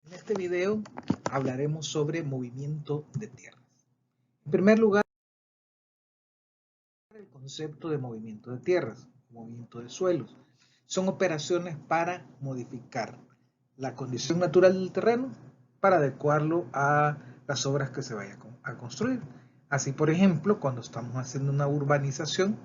En este video hablaremos sobre movimiento de tierras. En primer lugar, el concepto de movimiento de tierras, movimiento de suelos. Son operaciones para modificar la condición natural del terreno para adecuarlo a las obras que se vayan a construir. Así, por ejemplo, cuando estamos haciendo una urbanización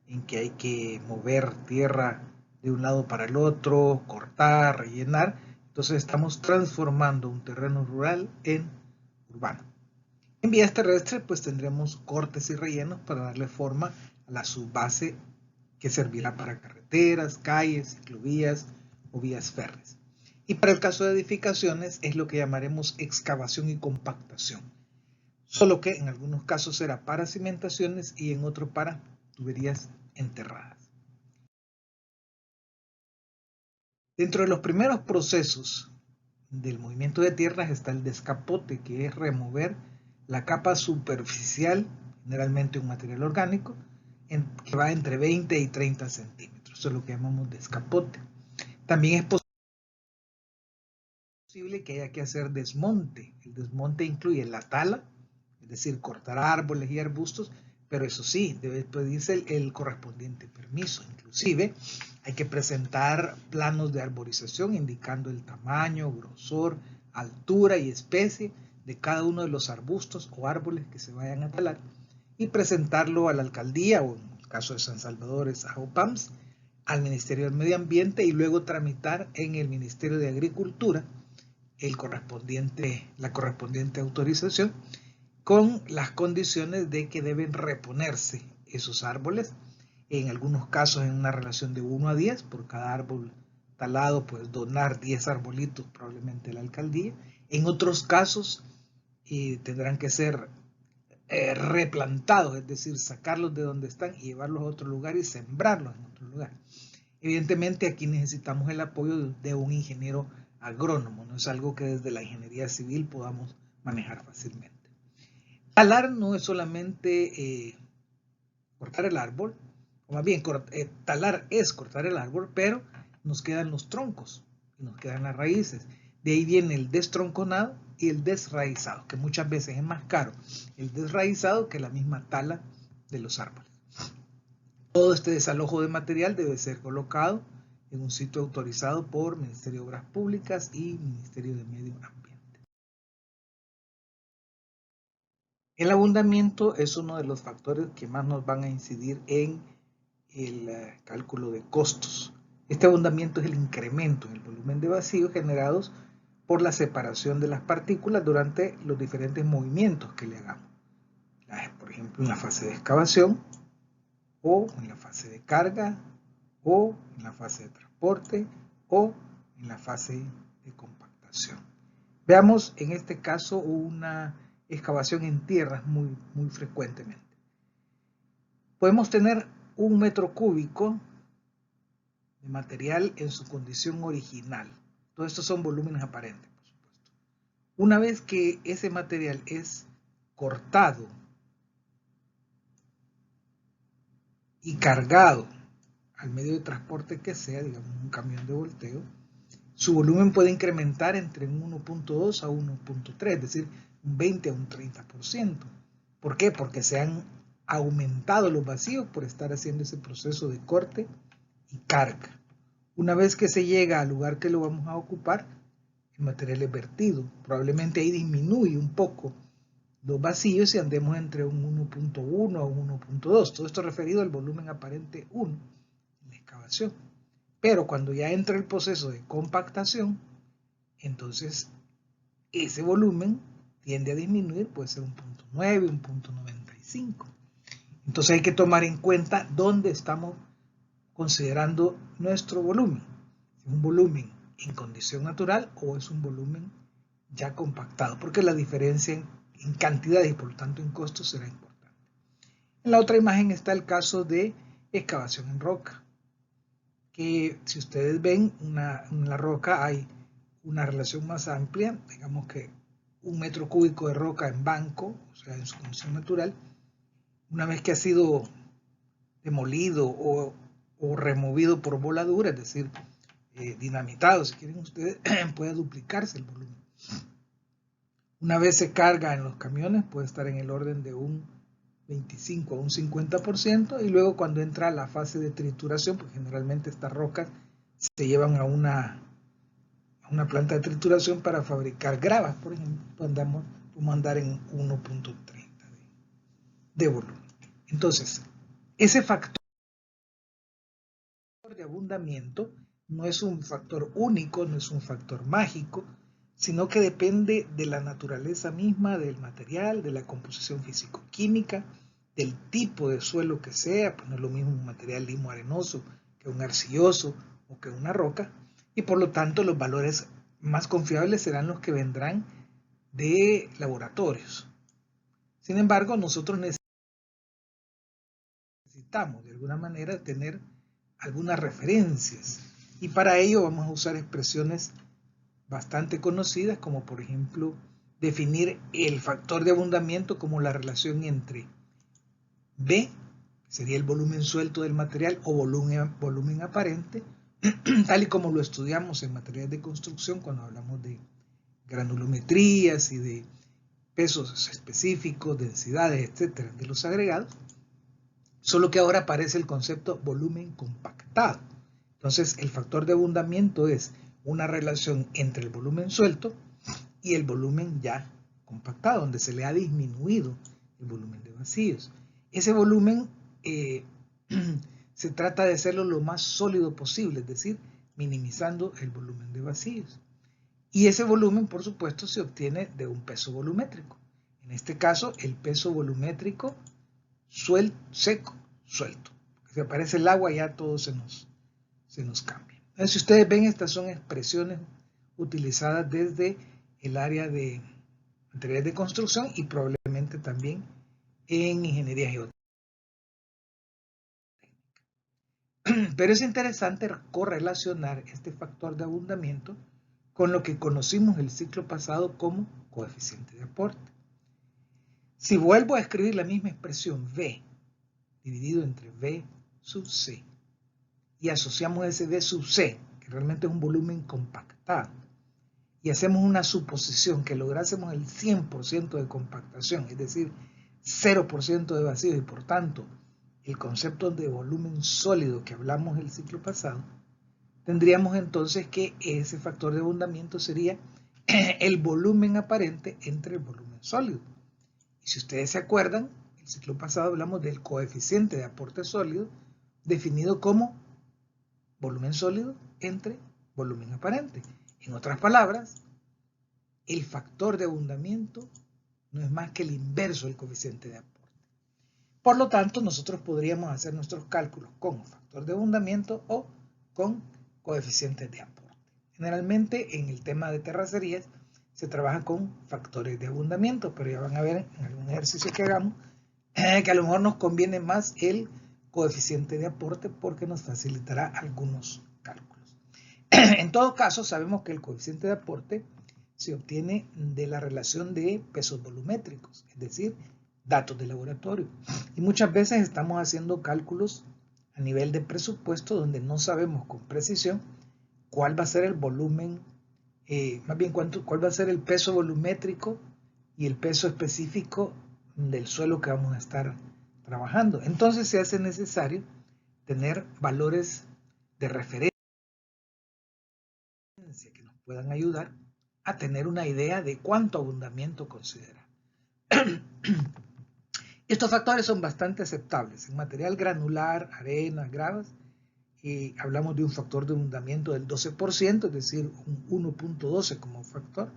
en que hay que mover tierra de un lado para el otro, cortar, rellenar, entonces estamos transformando un terreno rural en urbano. En vías terrestres pues tendremos cortes y rellenos para darle forma a la subbase que servirá para carreteras, calles, ciclovías o vías férreas. Y para el caso de edificaciones es lo que llamaremos excavación y compactación. Solo que en algunos casos será para cimentaciones y en otros para tuberías enterradas. Dentro de los primeros procesos del movimiento de tierras está el descapote, que es remover la capa superficial, generalmente un material orgánico, que va entre 20 y 30 centímetros. Eso es lo que llamamos descapote. También es posible que haya que hacer desmonte. El desmonte incluye la tala, es decir, cortar árboles y arbustos, pero eso sí, debe pedirse el correspondiente permiso. Inclusive hay que presentar planos de arborización indicando el tamaño, grosor, altura y especie de cada uno de los arbustos o árboles que se vayan a talar y presentarlo a la alcaldía o en el caso de San Salvador es a OPAMS, al Ministerio del Medio Ambiente y luego tramitar en el Ministerio de Agricultura la correspondiente autorización con las condiciones de que deben reponerse esos árboles, en algunos casos en una relación de 1 a 10, por cada árbol talado pues donar 10 arbolitos probablemente a la alcaldía, en otros casos tendrán que ser replantados, es decir, sacarlos de donde están y llevarlos a otro lugar y sembrarlos en otro lugar. Evidentemente aquí necesitamos el apoyo de un ingeniero agrónomo, no es algo que desde la ingeniería civil podamos manejar fácilmente. Talar no es solamente cortar el árbol, o más bien talar es cortar el árbol, pero nos quedan los troncos y nos quedan las raíces. De ahí viene el destronconado y el desraizado, que muchas veces es más caro el desraizado que la misma tala de los árboles. Todo este desalojo de material debe ser colocado en un sitio autorizado por Ministerio de Obras Públicas y Ministerio de Medio Ambiente. El abundamiento es uno de los factores que más nos van a incidir en el cálculo de costos. Este abundamiento es el incremento en el volumen de vacío generados por la separación de las partículas durante los diferentes movimientos que le hagamos. Por ejemplo, en la fase de excavación, o en la fase de carga, o en la fase de transporte, o en la fase de compactación. Veamos en este caso una excavación en tierras muy frecuentemente. Podemos tener 1 metro cúbico de material en su condición original. Todo esto son volúmenes aparentes, por supuesto. Una vez que ese material es cortado y cargado al medio de transporte que sea, digamos un camión de volteo, su volumen puede incrementar entre un 1.2 a 1.3, es decir, un 20 a un 30%. ¿Por qué? Porque se han aumentado los vacíos por estar haciendo ese proceso de corte y carga. Una vez que se llega al lugar que lo vamos a ocupar, el material es vertido. Probablemente ahí disminuye un poco los vacíos y andemos entre un 1.1 a un 1.2. Todo esto referido al volumen aparente 1 en la excavación. Pero cuando ya entra el proceso de compactación, entonces ese volumen tiende a disminuir, puede ser 1.9, 1.95. Entonces hay que tomar en cuenta dónde estamos considerando nuestro volumen. ¿Es un volumen en condición natural o es un volumen ya compactado? Porque la diferencia en cantidades y por lo tanto en costos será importante. En la otra imagen está el caso de excavación en roca, que si ustedes ven en la roca hay una relación más amplia, digamos que 1 metro cúbico de roca en banco, o sea en su condición natural, una vez que ha sido demolido o removido por voladura, es decir, dinamitado, si quieren ustedes, puede duplicarse el volumen. Una vez se carga en los camiones puede estar en el orden de un 25 a un 50%, y luego cuando entra la fase de trituración, pues generalmente estas rocas se llevan a una planta de trituración para fabricar gravas, por ejemplo, podemos andar en 1.30 de volumen. Entonces, ese factor de abundamiento no es un factor único, no es un factor mágico, sino que depende de la naturaleza misma del material, de la composición físico-química, del tipo de suelo que sea, pues no es lo mismo un material limo arenoso que un arcilloso o que una roca, y por lo tanto los valores más confiables serán los que vendrán de laboratorios. Sin embargo, nosotros necesitamos de alguna manera tener algunas referencias, y para ello vamos a usar expresiones bastante conocidas, como por ejemplo definir el factor de abundamiento como la relación entre B, que sería el volumen suelto del material, o volumen aparente, tal y como lo estudiamos en materias de construcción cuando hablamos de granulometrías y de pesos específicos, densidades, etcétera, de los agregados, solo que ahora aparece el concepto volumen compactado. Entonces, el factor de abundamiento es una relación entre el volumen suelto y el volumen ya compactado, donde se le ha disminuido el volumen de vacíos. Ese volumen se trata de hacerlo lo más sólido posible, es decir, minimizando el volumen de vacíos. Y ese volumen, por supuesto, se obtiene de un peso volumétrico. En este caso, el peso volumétrico seco, suelto. Si aparece el agua, ya todo se nos cambia. Entonces, si ustedes ven, estas son expresiones utilizadas desde el área de materiales de construcción y probablemente también en ingeniería geotécnica. Pero es interesante correlacionar este factor de abundamiento con lo que conocimos el ciclo pasado como coeficiente de aporte. Si vuelvo a escribir la misma expresión V dividido entre V sub C y asociamos ese V sub C, que realmente es un volumen compactado, y hacemos una suposición que lográsemos el 100% de compactación, es decir, 0% de vacío, y por tanto el concepto de volumen sólido que hablamos el ciclo pasado, tendríamos entonces que ese factor de abundamiento sería el volumen aparente entre el volumen sólido. Y si ustedes se acuerdan, el ciclo pasado hablamos del coeficiente de aporte sólido, definido como volumen sólido entre volumen aparente. En otras palabras, el factor de abundamiento no es más que el inverso del coeficiente de aporte. Por lo tanto, nosotros podríamos hacer nuestros cálculos con factor de abundamiento o con coeficientes de aporte. Generalmente en el tema de terracerías se trabaja con factores de abundamiento, pero ya van a ver en algún ejercicio que hagamos que a lo mejor nos conviene más el coeficiente de aporte porque nos facilitará algunos cálculos. En todo caso, sabemos que el coeficiente de aporte se obtiene de la relación de pesos volumétricos, es decir, datos de laboratorio. Y muchas veces estamos haciendo cálculos a nivel de presupuesto donde no sabemos con precisión cuál va a ser el volumen, más bien cuál va a ser el peso volumétrico y el peso específico del suelo que vamos a estar trabajando. Entonces se hace necesario tener valores de referencia que nos puedan ayudar a tener una idea de cuánto abundamiento considerar. Estos factores son bastante aceptables. En material granular, arenas, gravas, hablamos de un factor de abundamiento del 12%, es decir, un 1.12 como factor.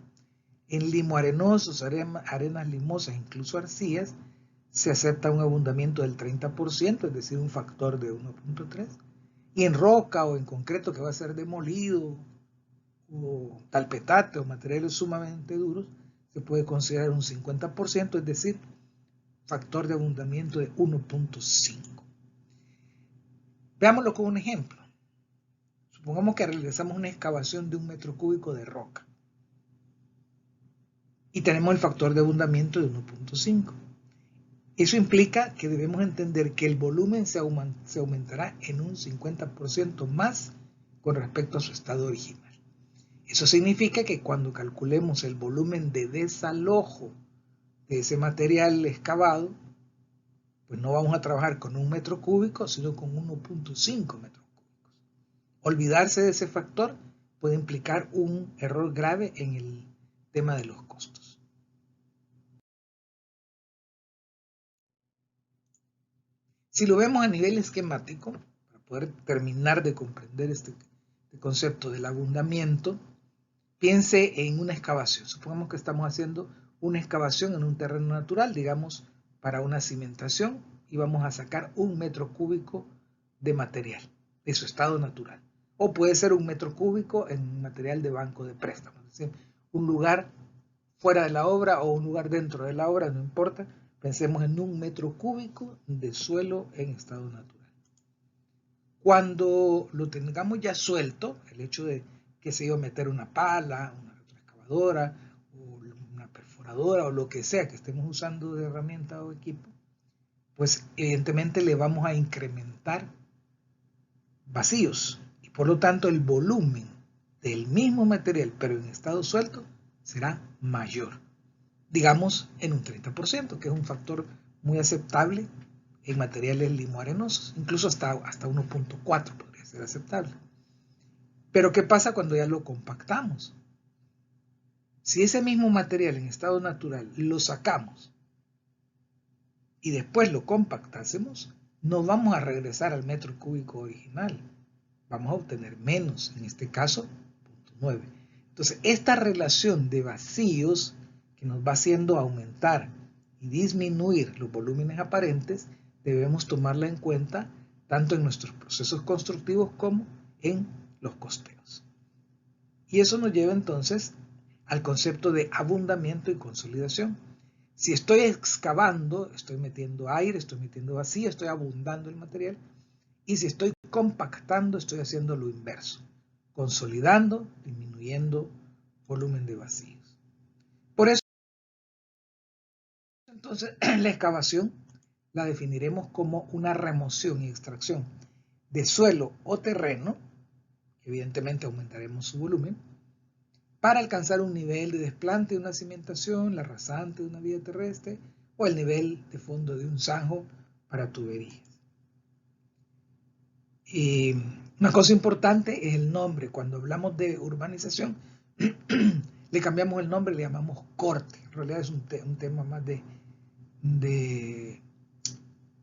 En limo arenosos, arenas limosas, incluso arcillas, se acepta un abundamiento del 30%, es decir, un factor de 1.3. Y en roca o en concreto que va a ser demolido, o talpetate o materiales sumamente duros, se puede considerar un 50%, es decir, factor de abundamiento de 1.5. Veámoslo con un ejemplo. Supongamos que realizamos una excavación de 1 metro cúbico de roca y tenemos el factor de abundamiento de 1.5. Eso implica que debemos entender que el volumen se aumentará en un 50% más con respecto a su estado original. Eso Eso significa que cuando calculemos el volumen de desalojo de ese material excavado, pues no vamos a trabajar con 1 metro cúbico, sino con 1.5 metros cúbicos. Olvidarse de ese factor puede implicar un error grave en el tema de los costos. Si lo vemos a nivel esquemático, para poder terminar de comprender este concepto del abundamiento, piense en una excavación. Supongamos que estamos haciendo una excavación en un terreno natural, digamos, para una cimentación, y vamos a sacar 1 metro cúbico de material, de su estado natural. O puede ser 1 metro cúbico en material de banco de préstamos, es decir, un lugar fuera de la obra o un lugar dentro de la obra, no importa. Pensemos en 1 metro cúbico de suelo en estado natural. Cuando lo tengamos ya suelto, el hecho de que se iba a meter una pala, una retroexcavadora, o una perforadora, o lo que sea que estemos usando de herramienta o equipo, pues evidentemente le vamos a incrementar vacíos, y por lo tanto el volumen del mismo material, pero en estado suelto, será mayor. Digamos en un 30%, que es un factor muy aceptable en materiales limoarenosos, incluso hasta 1.4 podría ser aceptable. Pero ¿qué pasa cuando ya lo compactamos? Si ese mismo material en estado natural lo sacamos y después lo compactásemos, no vamos a regresar al metro cúbico original, vamos a obtener menos, en este caso 0.9. Entonces, esta relación de vacíos que nos va haciendo aumentar y disminuir los volúmenes aparentes, debemos tomarla en cuenta tanto en nuestros procesos constructivos como en los costeos. Y eso nos lleva entonces al concepto de abundamiento y consolidación. Si estoy excavando, estoy metiendo aire, estoy metiendo vacío, estoy abundando el material. Y si estoy compactando, estoy haciendo lo inverso, consolidando, disminuyendo volumen de vacíos. Por eso, entonces, la excavación la definiremos como una remoción y extracción de suelo o terreno, evidentemente aumentaremos su volumen, para alcanzar un nivel de desplante de una cimentación, la rasante de una vía terrestre, o el nivel de fondo de un zanjo para tuberías. Y una cosa importante es el nombre. Cuando hablamos de urbanización, le cambiamos el nombre, le llamamos corte. En realidad es un tema más de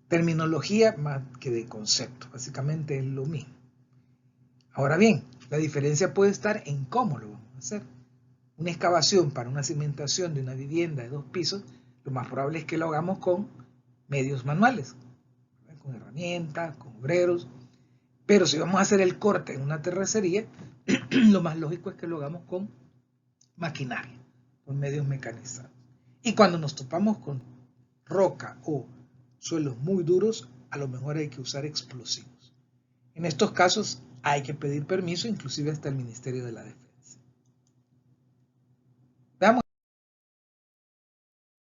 terminología más que de concepto. Básicamente es lo mismo. Ahora bien, la diferencia puede estar en cómo lo vamos a hacer. Una excavación para una cimentación de una vivienda de 2 pisos, lo más probable es que lo hagamos con medios manuales, con herramientas, con obreros. Pero si vamos a hacer el corte en una terracería, lo más lógico es que lo hagamos con maquinaria, con medios mecanizados. Y cuando nos topamos con roca o suelos muy duros, a lo mejor hay que usar explosivos. En estos casos hay que pedir permiso, inclusive hasta el Ministerio de la Defensa. Veamos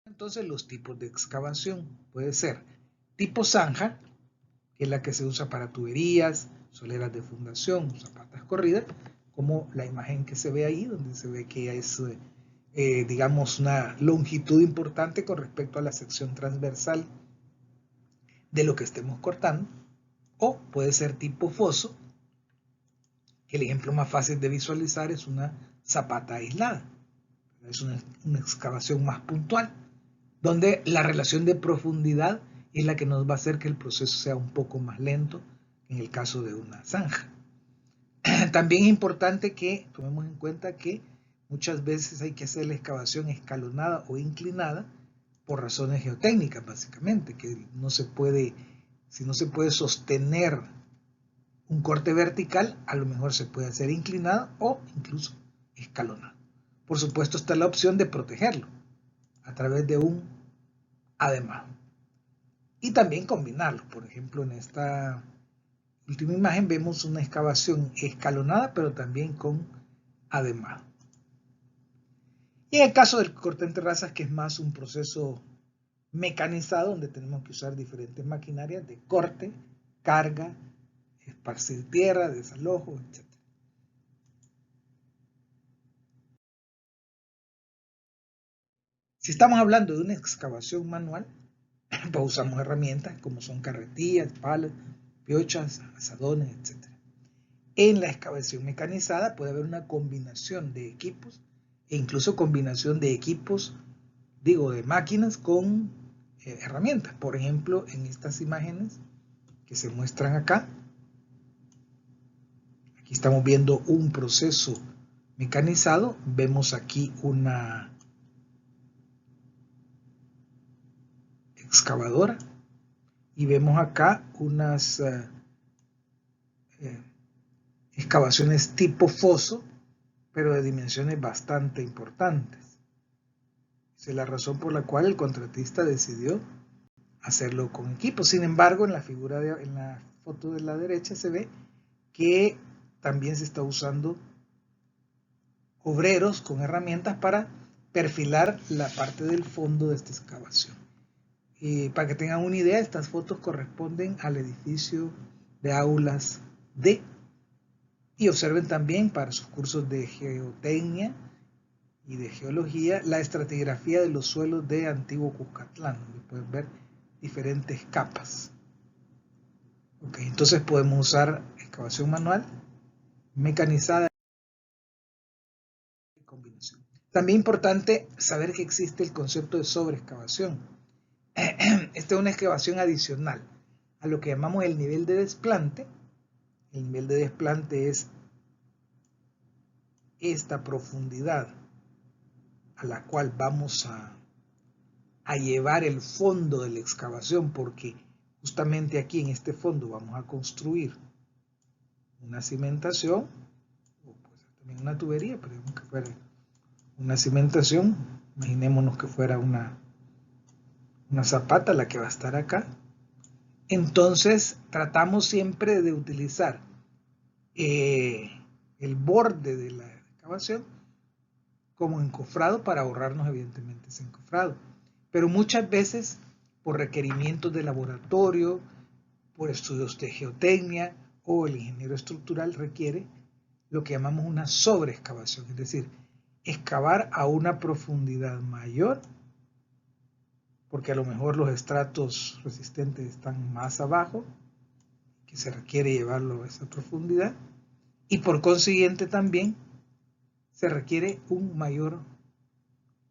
entonces los tipos de excavación. Puede ser tipo zanja, que es la que se usa para tuberías, soleras de fundación, zapatas corridas, como la imagen que se ve ahí, donde se ve que es, digamos, una longitud importante con respecto a la sección transversal de lo que estemos cortando. O puede ser tipo foso, que el ejemplo más fácil de visualizar es una zapata aislada. Es una excavación más puntual, donde la relación de profundidad es la que nos va a hacer que el proceso sea un poco más lento en el caso de una zanja. También es importante que tomemos en cuenta que muchas veces hay que hacer la excavación escalonada o inclinada por razones geotécnicas, básicamente, que no se puede, si no se puede sostener un corte vertical, a lo mejor se puede hacer inclinada o incluso escalonada. Por supuesto está la opción de protegerlo a través de un además. Y también combinarlo. Por ejemplo, en esta última imagen vemos una excavación escalonada, pero también con además. Y en el caso del corte en terrazas, que es más un proceso mecanizado, donde tenemos que usar diferentes maquinarias de corte, carga, esparcir tierra, desalojo, etc. Si estamos hablando de una excavación manual, pues usamos herramientas como son carretillas, palas, piochas, azadones, etc. En la excavación mecanizada puede haber una combinación de equipos e incluso combinación de equipos, de máquinas con herramientas. Por ejemplo, en estas imágenes que se muestran acá, aquí estamos viendo un proceso mecanizado. Vemos aquí una excavadora y vemos acá unas excavaciones tipo foso, pero de dimensiones bastante importantes. Esa es la razón por la cual el contratista decidió hacerlo con equipo. Sin embargo, en la foto de la derecha se ve que también se está usando obreros con herramientas para perfilar la parte del fondo de esta excavación. Para que tengan una idea, estas fotos corresponden al edificio de aulas D. Y observen también para sus cursos de geotecnia y de geología la estratigrafía de los suelos de Antiguo Cuscatlán, donde pueden ver diferentes capas. Entonces podemos usar excavación manual, mecanizada y combinación. También importante saber que existe el concepto de sobreexcavación. Esta es una excavación adicional a lo que llamamos el nivel de desplante. El nivel de desplante es esta profundidad a la cual vamos a llevar el fondo de la excavación, porque justamente aquí en este fondo vamos a construir una cimentación, o puede ser también una tubería, pero digamos que fuera una cimentación. Imaginémonos que fuera una zapata la que va a estar acá. Entonces tratamos siempre de utilizar el borde de la excavación como encofrado para ahorrarnos evidentemente ese encofrado. Pero muchas veces por requerimientos de laboratorio, por estudios de geotecnia o el ingeniero estructural requiere lo que llamamos una sobreexcavación, es decir, excavar a una profundidad mayor, porque a lo mejor los estratos resistentes están más abajo, que se requiere llevarlo a esa profundidad, y por consiguiente también se requiere un mayor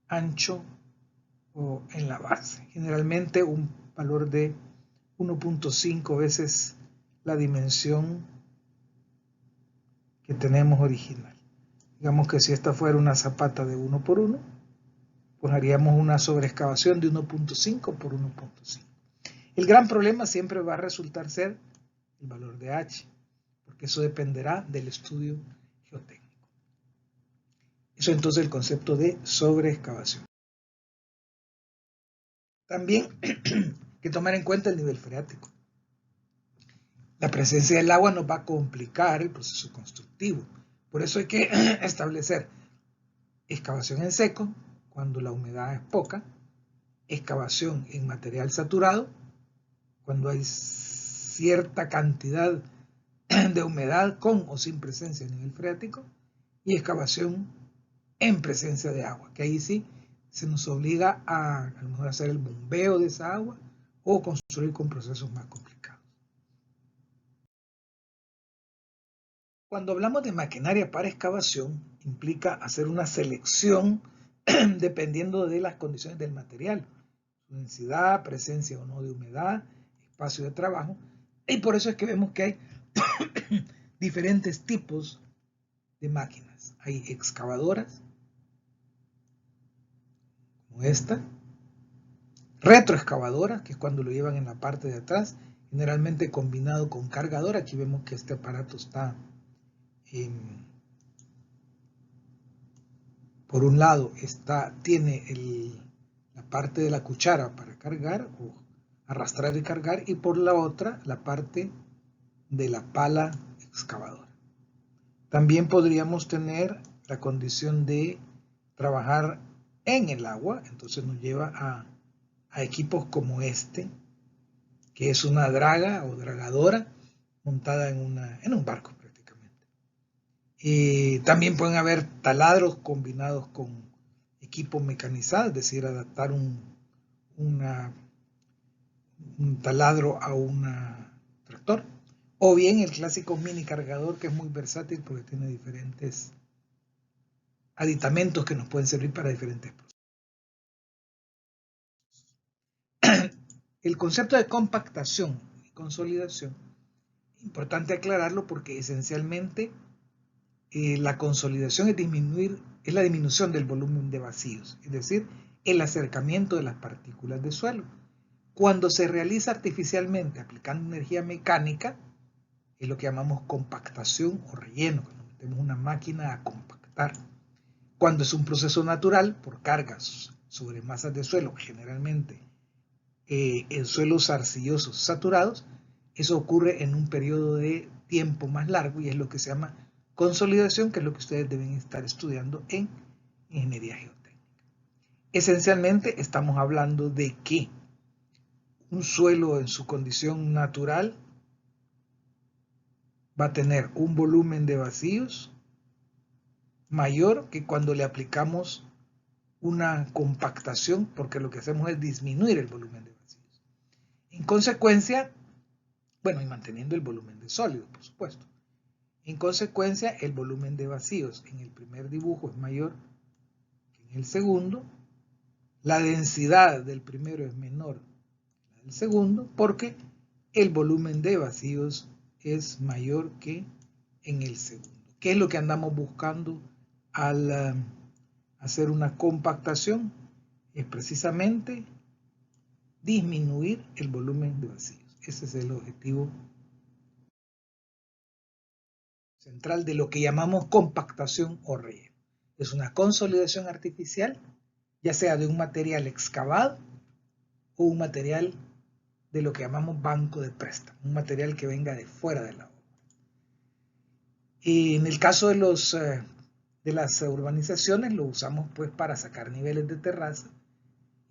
ancho en la base, generalmente un valor de 1.5 veces la dimensión que tenemos original. Digamos que si esta fuera una zapata de 1 por 1, pues haríamos una sobreexcavación de 1.5 por 1.5. El gran problema siempre va a resultar ser el valor de H, porque eso dependerá del estudio geotécnico. Eso entonces el concepto de sobreexcavación. También hay que tomar en cuenta el nivel freático. La presencia del agua nos va a complicar el proceso constructivo. Por eso hay que establecer excavación en seco, cuando la humedad es poca, excavación en material saturado, cuando hay cierta cantidad de humedad con o sin presencia de nivel freático, y excavación en presencia de agua, que ahí sí se nos obliga a lo mejor hacer el bombeo de esa agua o construir con procesos más complicados. Cuando hablamos de maquinaria para excavación, implica hacer una selección dependiendo de las condiciones del material, su densidad, presencia o no de humedad, espacio de trabajo, y por eso es que vemos que hay diferentes tipos de máquinas. Hay excavadoras, como esta, retroexcavadoras, que es cuando lo llevan en la parte de atrás, generalmente combinado con cargador. Aquí vemos que este aparato está por un lado tiene la parte de la cuchara para cargar o arrastrar y cargar, y por la otra la parte de la pala excavadora. También podríamos tener la condición de trabajar en el agua, entonces nos lleva a equipos como este, que es una draga o dragadora montada en un barco prácticamente. También pueden haber taladros combinados con equipo mecanizado, es decir, adaptar un taladro a un tractor, o bien el clásico mini cargador, que es muy versátil porque tiene diferentes aditamentos que nos pueden servir para diferentes procesos. El concepto de compactación y consolidación, importante aclararlo porque esencialmente la consolidación es la disminución del volumen de vacíos, es decir, el acercamiento de las partículas de suelo. Cuando se realiza artificialmente aplicando energía mecánica, es lo que llamamos compactación o relleno, cuando metemos una máquina a compactar. Cuando es un proceso natural, por cargas sobre masas de suelo, generalmente en suelos arcillosos saturados, eso ocurre en un periodo de tiempo más largo y es lo que se llama consolidación, que es lo que ustedes deben estar estudiando en ingeniería geotécnica. Esencialmente estamos hablando de que un suelo en su condición natural va a tener un volumen de vacíos mayor que cuando le aplicamos una compactación, porque lo que hacemos es disminuir el volumen de vacíos. En consecuencia, bueno, y manteniendo el volumen de sólidos, por supuesto. En consecuencia, el volumen de vacíos en el primer dibujo es mayor que en el segundo. La densidad del primero es menor que la del segundo, porque el volumen de vacíos es mayor que en el segundo. ¿Qué es lo que andamos buscando al hacer una compactación? Es precisamente disminuir el volumen de vacíos. Ese es el objetivo central de lo que llamamos compactación o relleno. Es una consolidación artificial, ya sea de un material excavado o un material de lo que llamamos banco de préstamo, un material que venga de fuera de la obra. Y en el caso de las urbanizaciones lo usamos pues para sacar niveles de terraza.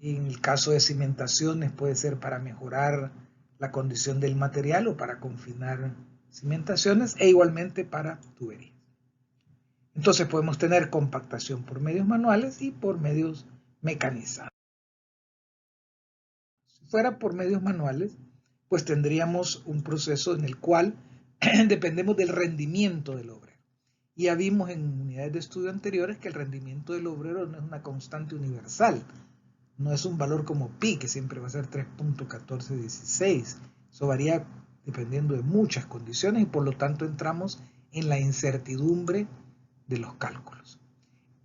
Y en el caso de cimentaciones puede ser para mejorar la condición del material o para confinar cimentaciones e igualmente para tuberías. Entonces podemos tener compactación por medios manuales y por medios mecanizados. Si fuera por medios manuales, pues tendríamos un proceso en el cual dependemos del rendimiento del obrero. Y ya vimos en unidades de estudio anteriores que el rendimiento del obrero no es una constante universal, no es un valor como pi, que siempre va a ser 3.1416. Eso varía dependiendo de muchas condiciones y por lo tanto entramos en la incertidumbre de los cálculos.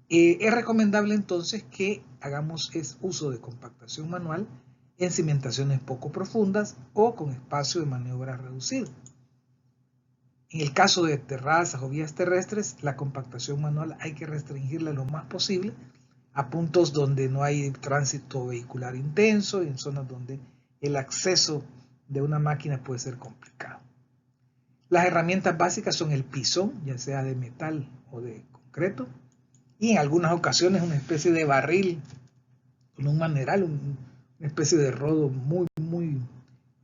Es recomendable entonces que hagamos uso de compactación manual en cimentaciones poco profundas o con espacio de maniobra reducido. En el caso de terrazas o vías terrestres, la compactación manual hay que restringirla lo más posible a puntos donde no hay tránsito vehicular intenso y en zonas donde el acceso de una máquina puede ser complicado. Las herramientas básicas son el pisón, ya sea de metal o de concreto, y en algunas ocasiones una especie de barril con un maneral, una especie de rodo muy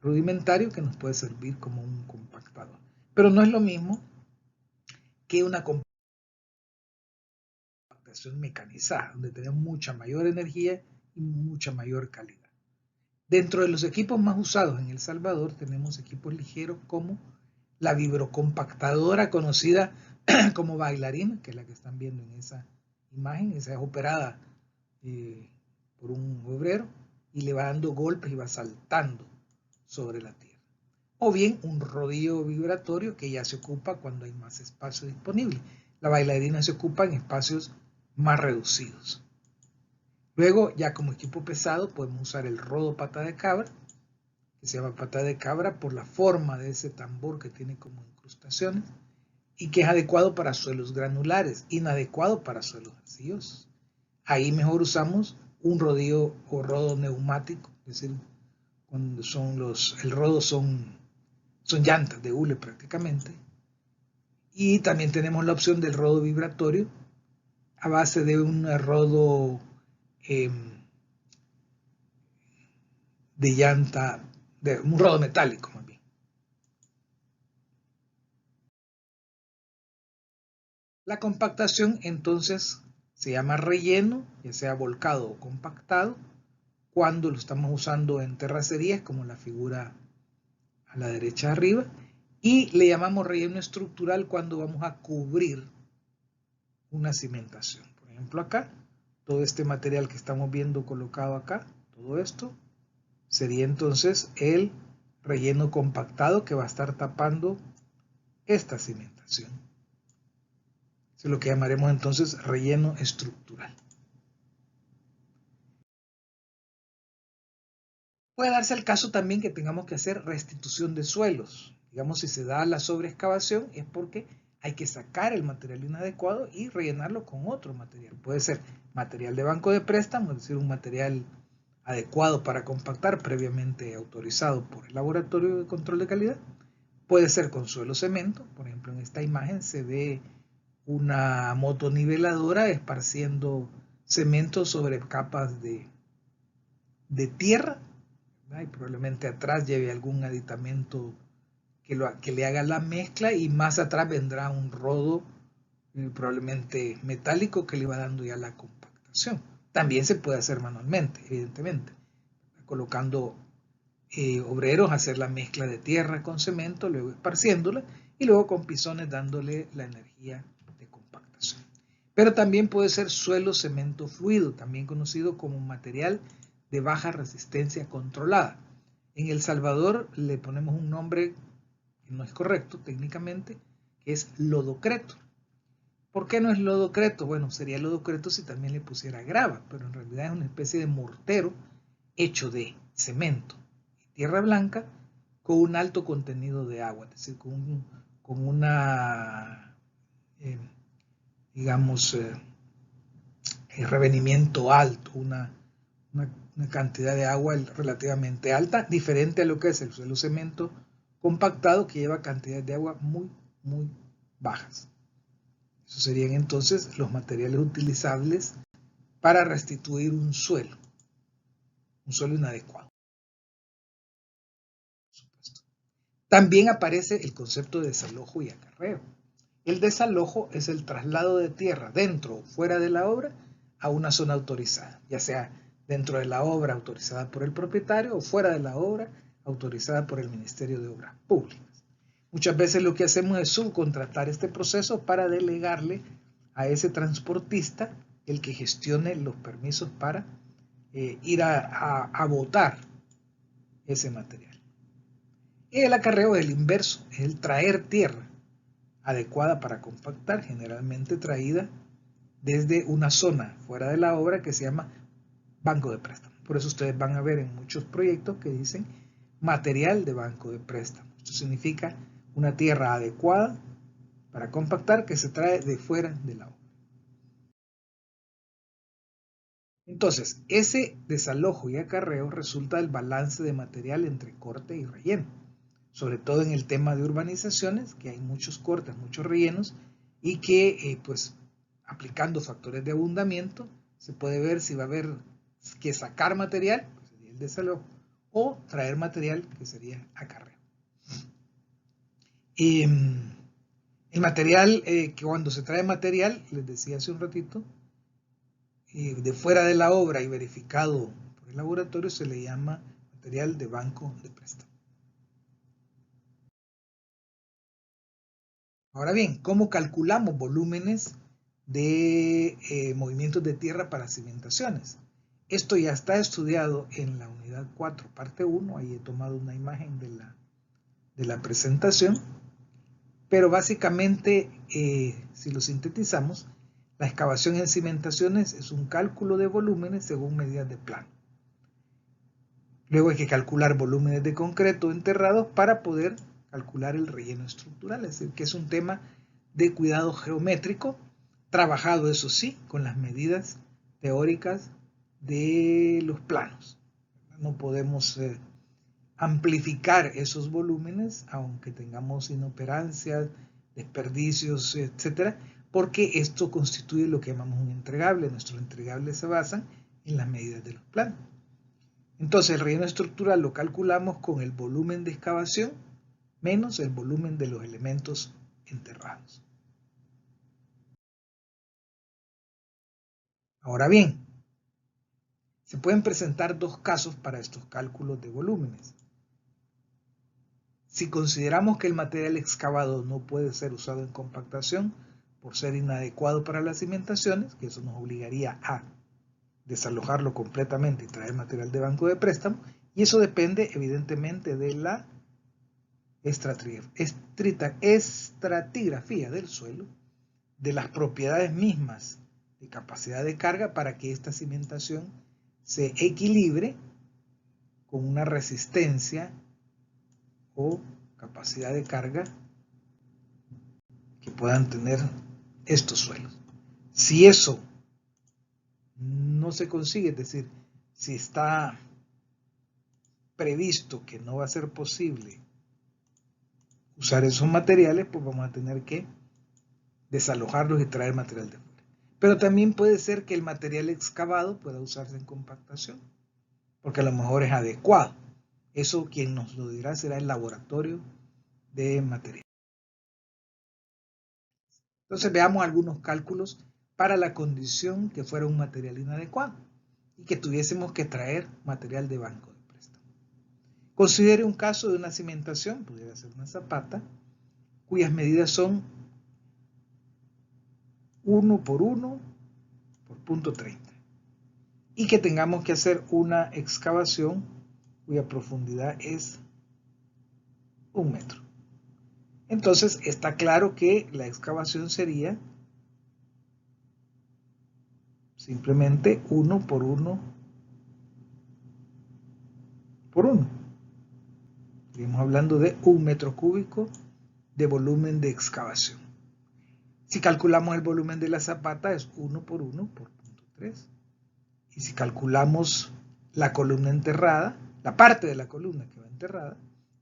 rudimentario que nos puede servir como un compactador. Pero no es lo mismo que una compactación mecanizada, donde tenemos mucha mayor energía y mucha mayor calidad. Dentro de los equipos más usados en El Salvador tenemos equipos ligeros como la vibrocompactadora conocida como bailarina, que es la que están viendo en esa imagen. Esa es operada por un obrero y le va dando golpes y va saltando sobre la tierra. O bien un rodillo vibratorio que ya se ocupa cuando hay más espacio disponible. La bailarina se ocupa en espacios más reducidos. Luego, ya como equipo pesado, podemos usar el rodo pata de cabra, que se llama pata de cabra por la forma de ese tambor que tiene como incrustaciones y que es adecuado para suelos granulares, inadecuado para suelos arcillosos. Ahí mejor usamos un rodillo o rodo neumático, es decir, cuando el rodo son llantas de hule prácticamente. Y también tenemos la opción del rodo vibratorio a base de un rodo de llanta, de un rodo metálico más bien. La compactación entonces se llama relleno, ya sea volcado o compactado, cuando lo estamos usando en terracerías, como la figura a la derecha arriba, y le llamamos relleno estructural cuando vamos a cubrir una cimentación. Por ejemplo, acá, todo este material que estamos viendo colocado acá, todo esto, sería entonces el relleno compactado que va a estar tapando esta cimentación. Eso es lo que llamaremos entonces relleno estructural. Puede darse el caso también que tengamos que hacer restitución de suelos. Digamos, si se da la sobreexcavación es porque hay que sacar el material inadecuado y rellenarlo con otro material. Puede ser material de banco de préstamo, es decir, un material adecuado para compactar previamente autorizado por el laboratorio de control de calidad. Puede ser con suelo cemento. Por ejemplo, en esta imagen se ve una motoniveladora esparciendo cemento sobre capas de tierra, ¿verdad? Y probablemente atrás lleve algún aditamento que le haga la mezcla, y más atrás vendrá un rodo probablemente metálico que le va dando ya la compactación. También se puede hacer manualmente, evidentemente, colocando obreros a hacer la mezcla de tierra con cemento, luego esparciéndola y luego con pisones dándole la energía de compactación. Pero también puede ser suelo cemento fluido, también conocido como material de baja resistencia controlada. En El Salvador le ponemos un nombre que no es correcto técnicamente, que es lodocreto. ¿Por qué no es lodocreto? Bueno, sería lodocreto si también le pusiera grava, pero en realidad es una especie de mortero hecho de cemento y tierra blanca con un alto contenido de agua, es decir, con una, digamos, revenimiento alto, una cantidad de agua relativamente alta, diferente a lo que es el suelo cemento compactado, que lleva cantidades de agua muy bajas. Esos serían entonces los materiales utilizables para restituir un suelo inadecuado. También aparece el concepto de desalojo y acarreo. El desalojo es el traslado de tierra dentro o fuera de la obra a una zona autorizada, ya sea dentro de la obra autorizada por el propietario o fuera de la obra autorizada por el Ministerio de Obras Públicas. Muchas veces lo que hacemos es subcontratar este proceso para delegarle a ese transportista el que gestione los permisos para ir a botar ese material. Y el acarreo es el inverso, es el traer tierra adecuada para compactar, generalmente traída desde una zona fuera de la obra que se llama banco de préstamo. Por eso ustedes van a ver en muchos proyectos que dicen material de banco de préstamo. Esto significa una tierra adecuada para compactar que se trae de fuera de la obra. Entonces, ese desalojo y acarreo resulta del balance de material entre corte y relleno, sobre todo en el tema de urbanizaciones, que hay muchos cortes, muchos rellenos, y que pues aplicando factores de abundamiento se puede ver si va a haber que sacar material, que sería el desalojo, o traer material, que sería acarreo. El material, que cuando se trae material, les decía hace un ratito, de fuera de la obra y verificado por el laboratorio, se le llama material de banco de préstamo. Ahora bien, ¿cómo calculamos volúmenes de movimientos de tierra para cimentaciones? Esto ya está estudiado en la unidad 4, parte 1. Ahí he tomado una imagen de la presentación. Pero básicamente, si lo sintetizamos, la excavación en cimentaciones es un cálculo de volúmenes según medidas de plano. Luego hay que calcular volúmenes de concreto enterrados para poder calcular el relleno estructural, es decir, que es un tema de cuidado geométrico, trabajado, eso sí, con las medidas teóricas de los planos. No podemos amplificar esos volúmenes, aunque tengamos inoperancias, desperdicios, etcétera, porque esto constituye lo que llamamos un entregable. Nuestros entregables se basan en las medidas de los planos. Entonces, el relleno estructural lo calculamos con el volumen de excavación menos el volumen de los elementos enterrados. Ahora bien, se pueden presentar dos casos para estos cálculos de volúmenes. Si consideramos que el material excavado no puede ser usado en compactación por ser inadecuado para las cimentaciones, que eso nos obligaría a desalojarlo completamente y traer material de banco de préstamo, y eso depende evidentemente de la estratigrafía del suelo, de las propiedades mismas de capacidad de carga para que esta cimentación se equilibre con una resistencia o capacidad de carga que puedan tener estos suelos. Si eso no se consigue, es decir, si está previsto que no va a ser posible usar esos materiales, pues vamos a tener que desalojarlos y traer material de fuera. Pero también puede ser que el material excavado pueda usarse en compactación, porque a lo mejor es adecuado. Eso quien nos lo dirá será el laboratorio de material. Entonces veamos algunos cálculos para la condición que fuera un material inadecuado y que tuviésemos que traer material de banco de préstamo. Considere un caso de una cimentación, pudiera ser una zapata, cuyas medidas son 1 por 1 por punto 30 y que tengamos que hacer una excavación cuya profundidad es 1 metro. Entonces está claro que la excavación sería simplemente 1 por 1 por 1. Estamos hablando de 1 metro cúbico de volumen de excavación. Si calculamos el volumen de la zapata es 1 por 1 por punto 3. Y si calculamos la columna enterrada, la parte de la columna que va enterrada,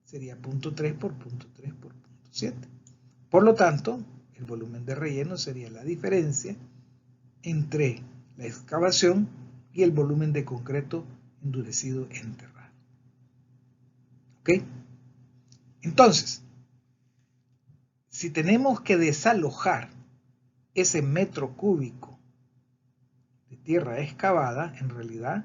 sería punto 3 por punto 3 por punto 7. Por lo tanto, el volumen de relleno sería la diferencia entre la excavación y el volumen de concreto endurecido enterrado. ¿Ok? Entonces, si tenemos que desalojar ese metro cúbico de tierra excavada, en realidad,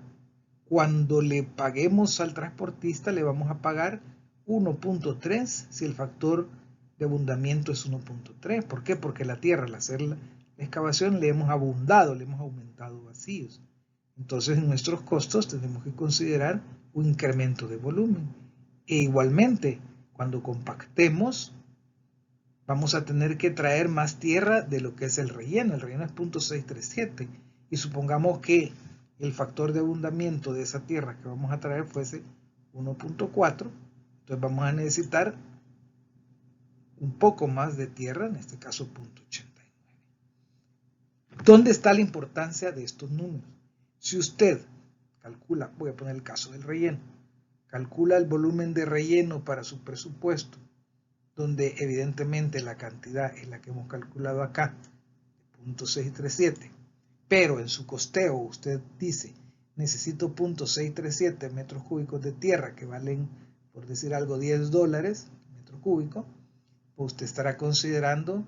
cuando le paguemos al transportista, le vamos a pagar 1.3 si el factor de abundamiento es 1.3. ¿Por qué? Porque la tierra, al hacer la excavación, le hemos abundado, le hemos aumentado vacíos. Entonces, en nuestros costos tenemos que considerar un incremento de volumen. E igualmente, cuando compactemos, vamos a tener que traer más tierra de lo que es el relleno. El relleno es 0.637. Y supongamos que el factor de abundamiento de esa tierra que vamos a traer fuese 1.4. Entonces vamos a necesitar un poco más de tierra, en este caso 0.89. ¿Dónde está la importancia de estos números? Si usted calcula, voy a poner el caso del relleno, calcula el volumen de relleno para su presupuesto, donde evidentemente la cantidad es la que hemos calculado acá, 0.637, pero en su costeo usted dice, necesito 0.637 metros cúbicos de tierra que valen, por decir algo, $10 metro cúbico, pues usted estará considerando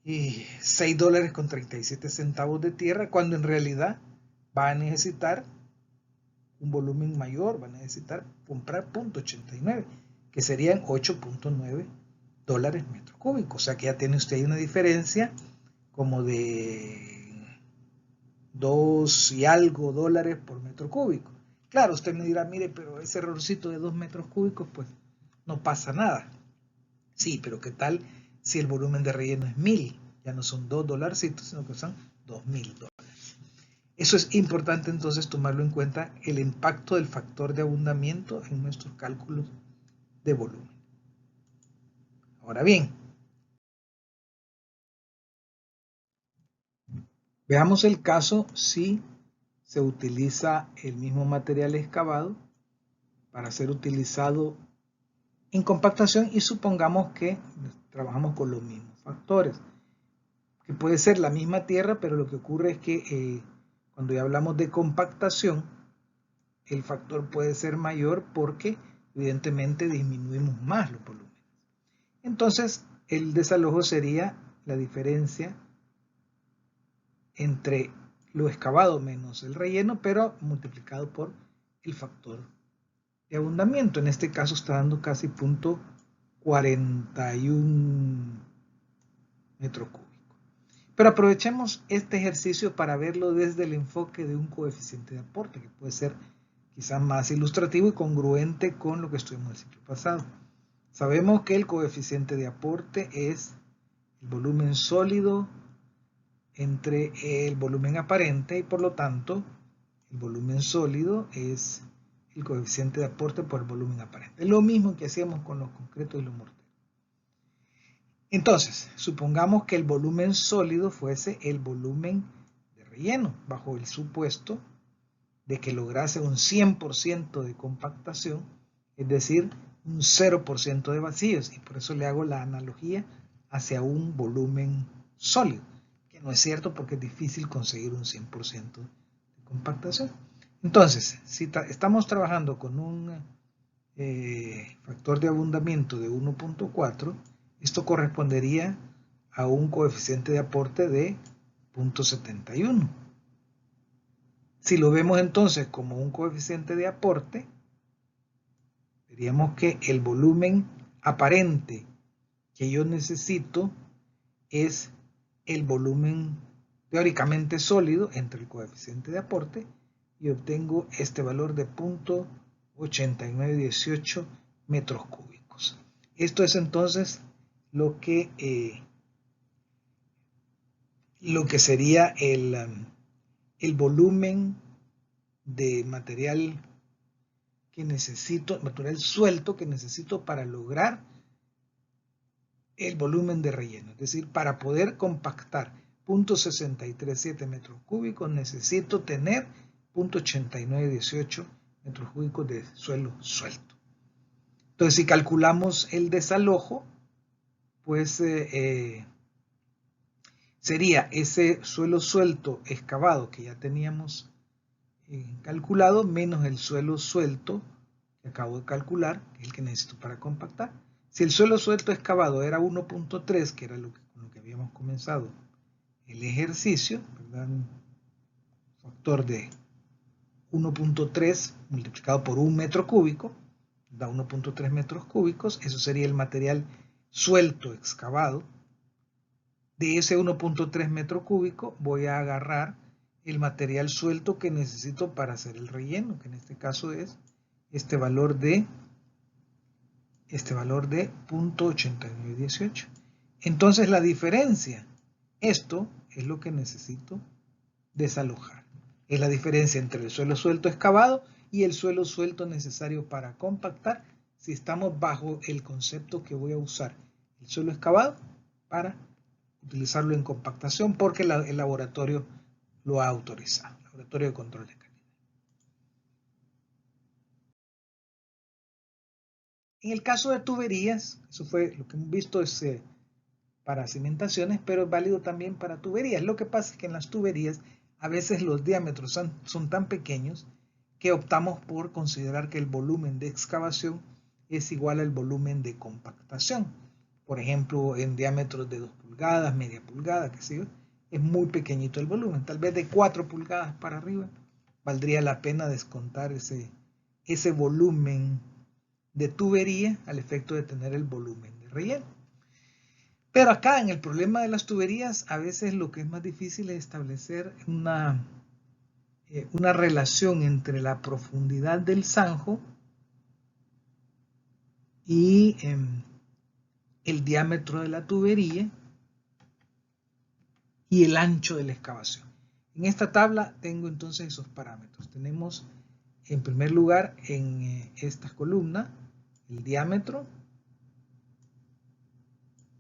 $6.37 de tierra, cuando en realidad va a necesitar un volumen mayor, va a necesitar comprar 0.89, que serían $8.9 metro cúbico. O sea que ya tiene usted ahí una diferencia como de 2 y algo dólares por metro cúbico. Claro, usted me dirá, mire, pero ese errorcito de 2 metros cúbicos, pues no pasa nada. Sí, pero ¿qué tal si el volumen de relleno es 1000? Ya no son $2, sino que son $2000. Eso es importante entonces tomarlo en cuenta, el impacto del factor de abundamiento en nuestros cálculos de volumen. Ahora bien, veamos el caso si se utiliza el mismo material excavado para ser utilizado en compactación y supongamos que trabajamos con los mismos factores, que puede ser la misma tierra, pero lo que ocurre es que cuando ya hablamos de compactación, el factor puede ser mayor porque evidentemente disminuimos más los volúmenes. Entonces, el desalojo sería la diferencia entre lo excavado menos el relleno, pero multiplicado por el factor de abundamiento. En este caso está dando casi 0.41 metro cúbico. Pero aprovechemos este ejercicio para verlo desde el enfoque de un coeficiente de aporte, que puede ser quizás más ilustrativo y congruente con lo que estuvimos el ciclo pasado. Sabemos que el coeficiente de aporte es el volumen sólido entre el volumen aparente y por lo tanto el volumen sólido es el coeficiente de aporte por el volumen aparente. Es lo mismo que hacíamos con los concretos y los morteros. Entonces, supongamos que el volumen sólido fuese el volumen de relleno, bajo el supuesto de que lograse un 100% de compactación, es decir, un 0% de vacíos, y por eso le hago la analogía hacia un volumen sólido, que no es cierto porque es difícil conseguir un 100% de compactación. Entonces, si estamos trabajando con un factor de abundamiento de 1.4, esto correspondería a un coeficiente de aporte de 0.71. Si lo vemos entonces como un coeficiente de aporte, diríamos que el volumen aparente que yo necesito es el volumen teóricamente sólido entre el coeficiente de aporte y obtengo este valor de 0.8918 metros cúbicos. Esto es entonces lo que sería el volumen de material que necesito, material suelto que necesito para lograr el volumen de relleno. Es decir, para poder compactar 0.637 metros cúbicos necesito tener 0.8918 metros cúbicos de suelo suelto. Entonces, si calculamos el desalojo, pues sería ese suelo suelto excavado que ya teníamos calculado, menos el suelo suelto que acabo de calcular, que es el que necesito para compactar. Si el suelo suelto excavado era 1.3, que era con lo que habíamos comenzado el ejercicio, ¿verdad? Un factor de 1.3 multiplicado por 1 metro cúbico, da 1.3 metros cúbicos, eso sería el material suelto excavado. De ese 1.3 metro cúbico voy a agarrar el material suelto que necesito para hacer el relleno, que en este caso es este valor de 0.8918. Entonces la diferencia, esto es lo que necesito desalojar. Es la diferencia entre el suelo suelto excavado y el suelo suelto necesario para compactar, si estamos bajo el concepto que voy a usar el suelo excavado para utilizarlo en compactación, porque el laboratorio lo ha autorizado, el laboratorio de control de calidad. En el caso de tuberías, eso fue lo que hemos visto para cimentaciones, pero es válido también para tuberías. Lo que pasa es que en las tuberías a veces los diámetros son tan pequeños que optamos por considerar que el volumen de excavación es igual al volumen de compactación. Por ejemplo, en diámetros de 2 pulgadas, media pulgada, qué sé yo, es muy pequeñito el volumen. Tal vez de 4 pulgadas para arriba valdría la pena descontar ese volumen de tubería al efecto de tener el volumen de relleno. Pero acá en el problema de las tuberías, a veces lo que es más difícil es establecer una relación entre la profundidad del zanjo y el diámetro de la tubería y el ancho de la excavación. En esta tabla tengo entonces esos parámetros. Tenemos en primer lugar en esta columna el diámetro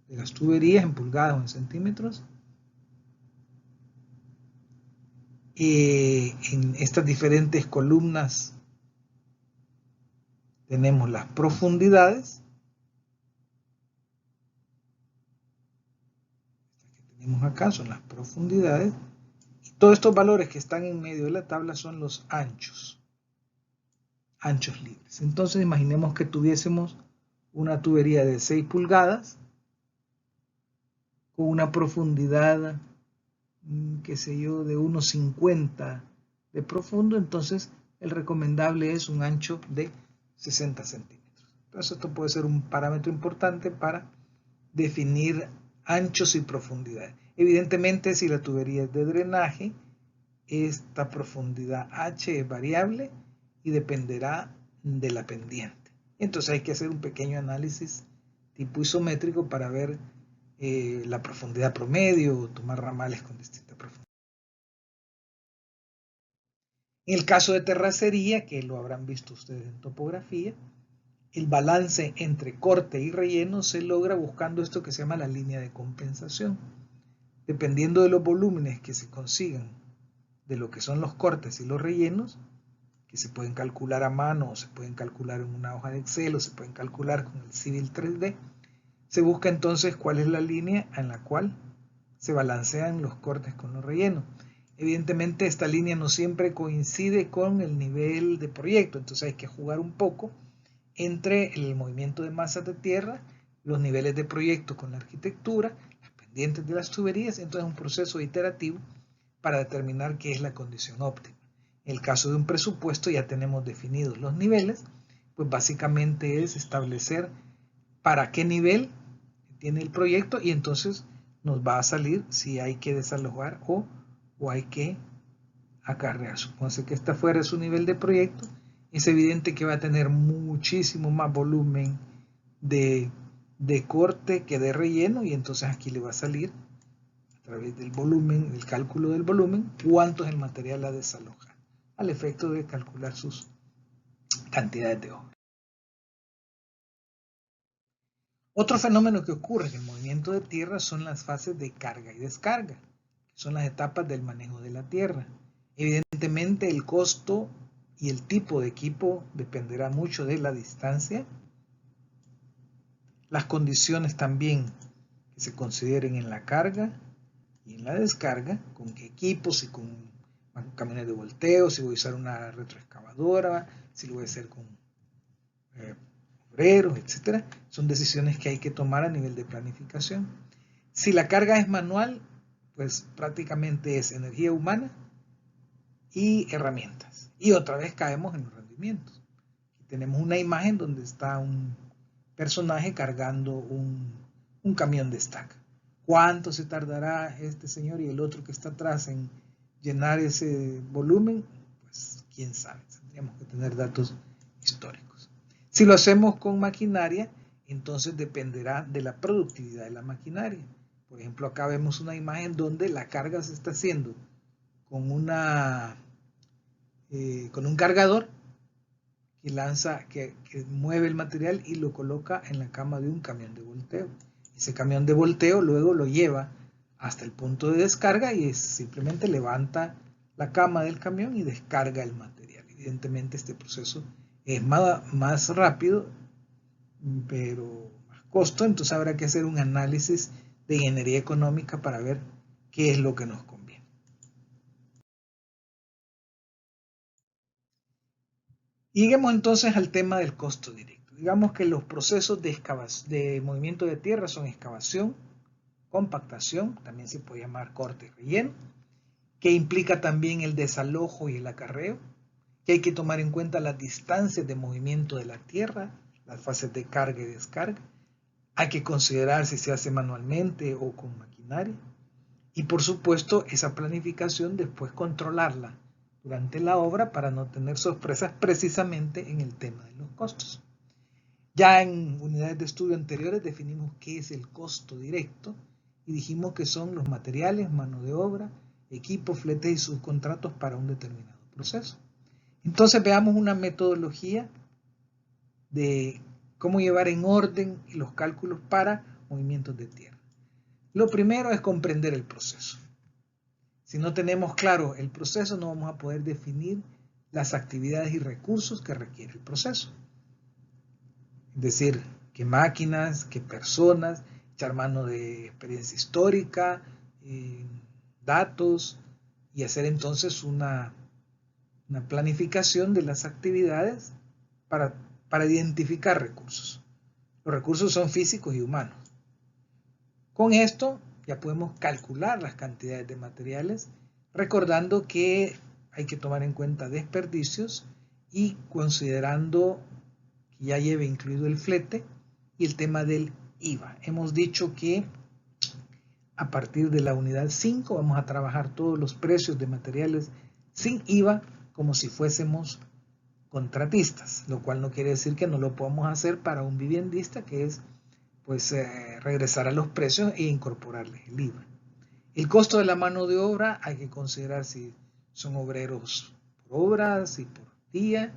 de las tuberías en pulgadas o en centímetros. En estas diferentes columnas tenemos las profundidades. Estas que tenemos acá son las profundidades. Y todos estos valores que están en medio de la tabla son los anchos. Anchos libres. Entonces imaginemos que tuviésemos una tubería de 6 pulgadas con una profundidad qué sé yo, de 1,50 de profundo, entonces el recomendable es un ancho de 60 centímetros. Entonces esto puede ser un parámetro importante para definir anchos y profundidad. Evidentemente, si la tubería es de drenaje, esta profundidad H es variable y dependerá de la pendiente. Entonces hay que hacer un pequeño análisis tipo isométrico para ver la profundidad promedio o tomar ramales con distinta profundidad. En el caso de terracería, que lo habrán visto ustedes en topografía, el balance entre corte y relleno se logra buscando esto que se llama la línea de compensación. Dependiendo de los volúmenes que se consigan de lo que son los cortes y los rellenos, que se pueden calcular a mano o se pueden calcular en una hoja de Excel o se pueden calcular con el Civil 3D, se busca entonces cuál es la línea en la cual se balancean los cortes con los rellenos. Evidentemente esta línea no siempre coincide con el nivel de proyecto, entonces hay que jugar un poco entre el movimiento de masas de tierra, los niveles de proyecto con la arquitectura, las pendientes de las tuberías, entonces un proceso iterativo para determinar qué es la condición óptima. En el caso de un presupuesto ya tenemos definidos los niveles, pues básicamente es establecer para qué nivel tiene el proyecto y entonces nos va a salir si hay que desalojar o hay que acarrear. Supóngase que esta fuera su nivel de proyecto, es evidente que va a tener muchísimo más volumen de corte que de relleno y entonces aquí le va a salir a través del volumen, el cálculo del volumen, cuánto es el material a desalojar, al efecto de calcular sus cantidades de obra. Otro fenómeno que ocurre en el movimiento de tierra son las fases de carga y descarga, que son las etapas del manejo de la tierra. Evidentemente el costo y el tipo de equipo dependerá mucho de la distancia, las condiciones también que se consideren en la carga y en la descarga, con qué equipos, si con camiones de volteo, si voy a usar una retroexcavadora, si lo voy a hacer con obreros, etcétera. Son decisiones que hay que tomar a nivel de planificación. Si la carga es manual, pues prácticamente es energía humana y herramientas. Y otra vez caemos en los rendimientos. Aquí tenemos una imagen donde está un personaje cargando un camión de estaca. ¿Cuánto se tardará este señor y el otro que está atrás en llenar ese volumen? Pues quién sabe, tendríamos que tener datos históricos. Si lo hacemos con maquinaria, entonces dependerá de la productividad de la maquinaria. Por ejemplo, acá vemos una imagen donde la carga se está haciendo con con un cargador que lanza, que mueve el material y lo coloca en la cama de un camión de volteo. Ese camión de volteo luego lo lleva hasta el punto de descarga y simplemente levanta la cama del camión y descarga el material. Evidentemente este proceso es más rápido, pero más costo, entonces habrá que hacer un análisis de ingeniería económica para ver qué es lo que nos conviene. Lleguemos entonces al tema del costo directo. Digamos que los procesos de movimiento de tierra son excavación, compactación, también se puede llamar corte y relleno, que implica también el desalojo y el acarreo, que hay que tomar en cuenta las distancias de movimiento de la tierra, las fases de carga y descarga, hay que considerar si se hace manualmente o con maquinaria, y por supuesto esa planificación después controlarla durante la obra para no tener sorpresas precisamente en el tema de los costos. Ya en unidades de estudio anteriores definimos qué es el costo directo y dijimos que son los materiales, mano de obra, equipos, fletes y subcontratos para un determinado proceso. Entonces veamos una metodología de cómo llevar en orden los cálculos para movimientos de tierra. Lo primero es comprender el proceso. Si no tenemos claro el proceso, no vamos a poder definir las actividades y recursos que requiere el proceso. Es decir, qué máquinas, qué personas, echar mano de experiencia histórica, datos, y hacer entonces una planificación de las actividades para identificar recursos. Los recursos son físicos y humanos. Con esto ya podemos calcular las cantidades de materiales, recordando que hay que tomar en cuenta desperdicios y considerando que ya lleve incluido el flete y el tema del IVA. Hemos dicho que a partir de la unidad 5 vamos a trabajar todos los precios de materiales sin IVA como si fuésemos contratistas, lo cual no quiere decir que no lo podamos hacer para un viviendista, que es pues regresar a los precios e incorporarles el IVA. El costo de la mano de obra hay que considerar si son obreros por hora, si por día.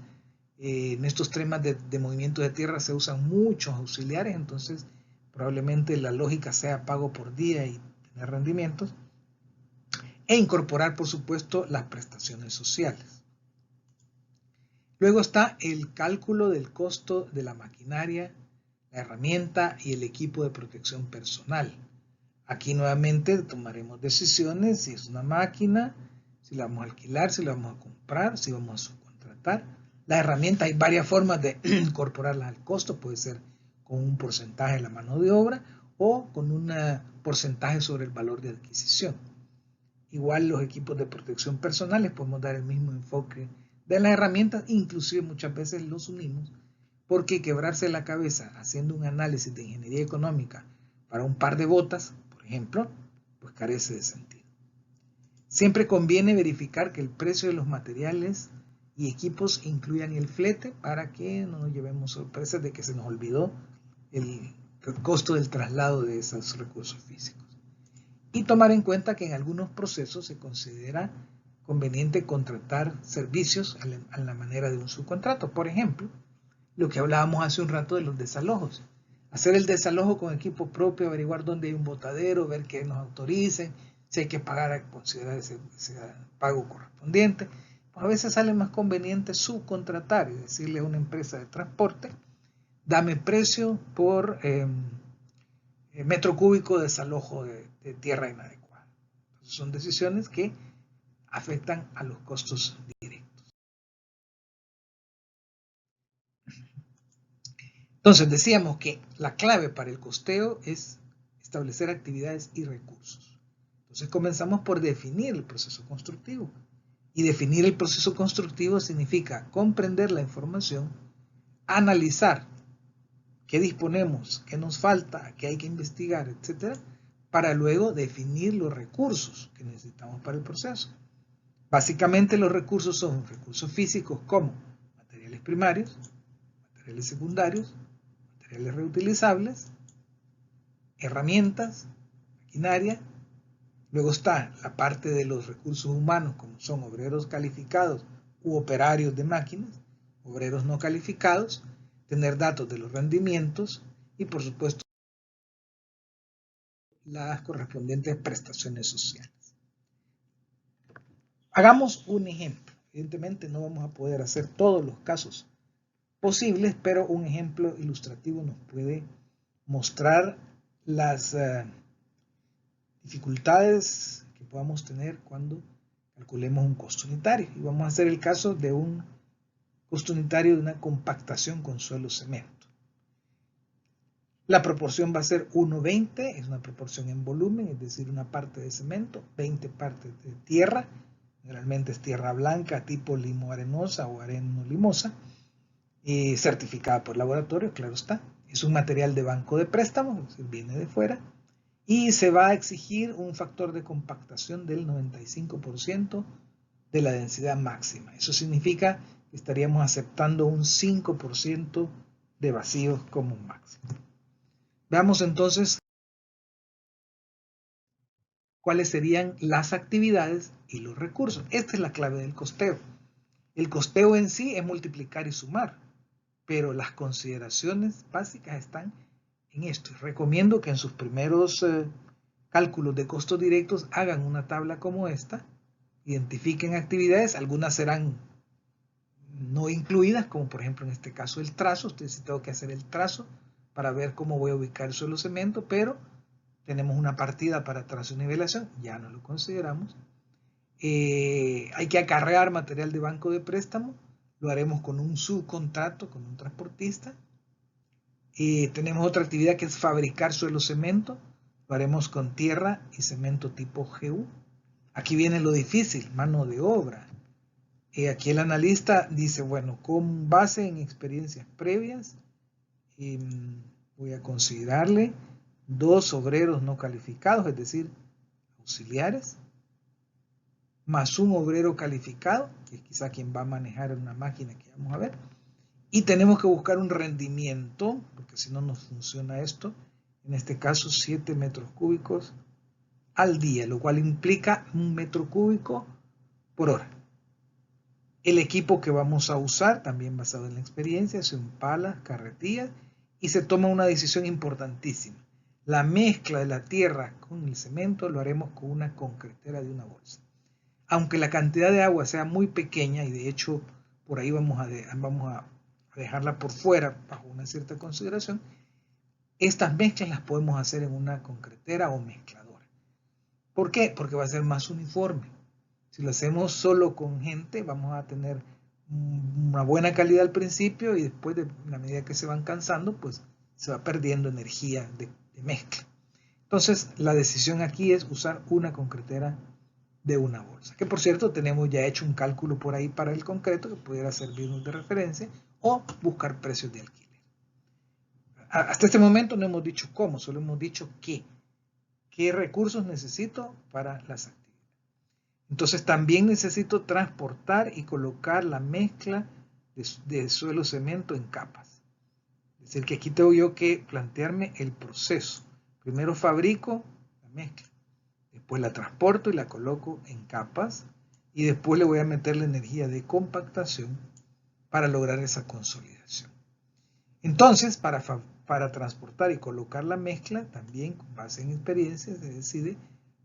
En estos temas de movimiento de tierra se usan muchos auxiliares, entonces probablemente la lógica sea pago por día y tener rendimientos. E incorporar, por supuesto, las prestaciones sociales. Luego está el cálculo del costo de la maquinaria, la herramienta y el equipo de protección personal. Aquí nuevamente tomaremos decisiones si es una máquina, si la vamos a alquilar, si la vamos a comprar, si vamos a subcontratar. La herramienta hay varias formas de incorporarla al costo, puede ser con un porcentaje de la mano de obra o con un porcentaje sobre el valor de adquisición. Igual los equipos de protección personal les podemos dar el mismo enfoque de las herramientas, inclusive muchas veces los unimos, porque quebrarse la cabeza haciendo un análisis de ingeniería económica para un par de botas, por ejemplo, pues carece de sentido. Siempre conviene verificar que el precio de los materiales y equipos incluyan el flete para que no nos llevemos sorpresas de que se nos olvidó el costo del traslado de esos recursos físicos. Y tomar en cuenta que en algunos procesos se considera conveniente contratar servicios a la manera de un subcontrato. Por ejemplo, lo que hablábamos hace un rato de los desalojos. Hacer el desalojo con equipo propio, averiguar dónde hay un botadero, ver que nos autoricen, si hay que pagar, considerar ese pago correspondiente. Pues a veces sale más conveniente subcontratar y decirle a una empresa de transporte, dame precio por metro cúbico de desalojo de tierra inadecuada. Entonces son decisiones que afectan a los costos directos. Entonces decíamos que la clave para el costeo es establecer actividades y recursos. Entonces comenzamos por definir el proceso constructivo. Y definir el proceso constructivo significa comprender la información, analizar qué disponemos, qué nos falta, qué hay que investigar, etc., para luego definir los recursos que necesitamos para el proceso. Básicamente los recursos son recursos físicos como materiales primarios, materiales secundarios, materiales reutilizables, herramientas, maquinaria. Luego está la parte de los recursos humanos, como son obreros calificados u operarios de máquinas, obreros no calificados, tener datos de los rendimientos y, por supuesto, las correspondientes prestaciones sociales. Hagamos un ejemplo. Evidentemente no vamos a poder hacer todos los casos posibles, pero un ejemplo ilustrativo nos puede mostrar las dificultades que podamos tener cuando calculemos un costo unitario. Y vamos a hacer el caso de un costo unitario de una compactación con suelo cemento. La proporción va a ser 1:20, es una proporción en volumen, es decir, una parte de cemento, 20 partes de tierra, generalmente es tierra blanca tipo limo-arenosa o areno-limosa, certificada por laboratorio, claro está. Es un material de banco de préstamos, es decir, viene de fuera, y se va a exigir un factor de compactación del 95% de la densidad máxima. Eso significa que estaríamos aceptando un 5% de vacíos como máximo. Veamos entonces cuáles serían las actividades y los recursos. Esta es la clave del costeo. El costeo en sí es multiplicar y sumar, pero las consideraciones básicas están en esto. Recomiendo que en sus primeros cálculos de costos directos hagan una tabla como esta, identifiquen actividades, algunas serán no incluidas, como por ejemplo en este caso el trazo. Ustedes sí tengo que hacer el trazo para ver cómo voy a ubicar el suelo cemento, pero tenemos una partida para trazo y nivelación, ya no lo consideramos. Hay que acarrear material de banco de préstamo, lo haremos con un subcontrato, con un transportista. Tenemos otra actividad que es fabricar suelo cemento, Lo haremos con tierra y cemento tipo GU. Aquí viene lo difícil, mano de obra. Aquí el analista dice, bueno, con base en experiencias previas, voy a considerarle 2 obreros no calificados, es decir, auxiliares, más un obrero calificado, que es quizá quien va a manejar una máquina que vamos a ver, y tenemos que buscar un rendimiento, porque si no nos funciona esto, en este caso 7 metros cúbicos al día, lo cual implica 1 metro cúbico por hora. El equipo que vamos a usar, también basado en la experiencia, son palas, carretillas, y se toma una decisión importantísima. La mezcla de la tierra con el cemento lo haremos con una concretera de una bolsa. Aunque la cantidad de agua sea muy pequeña, y de hecho por ahí vamos a dejarla por fuera bajo una cierta consideración, estas mezclas las podemos hacer en una concretera o mezcladora. ¿Por qué? Porque va a ser más uniforme. Si lo hacemos solo con gente, vamos a tener una buena calidad al principio y después, de la medida que se van cansando, pues se va perdiendo energía de mezcla. Entonces, la decisión aquí es usar una concretera de una bolsa. Que por cierto, tenemos ya hecho un cálculo por ahí para el concreto que pudiera servirnos de referencia o buscar precios de alquiler. Hasta este momento no hemos dicho cómo, solo hemos dicho qué recursos necesito para las actividades. Entonces también necesito transportar y colocar la mezcla de suelo cemento en capas. Es decir, que aquí tengo yo que plantearme el proceso. Primero fabrico la mezcla, después la transporto y la coloco en capas y después le voy a meter la energía de compactación para lograr esa consolidación. Entonces, para transportar y colocar la mezcla, también con base en experiencia, se decide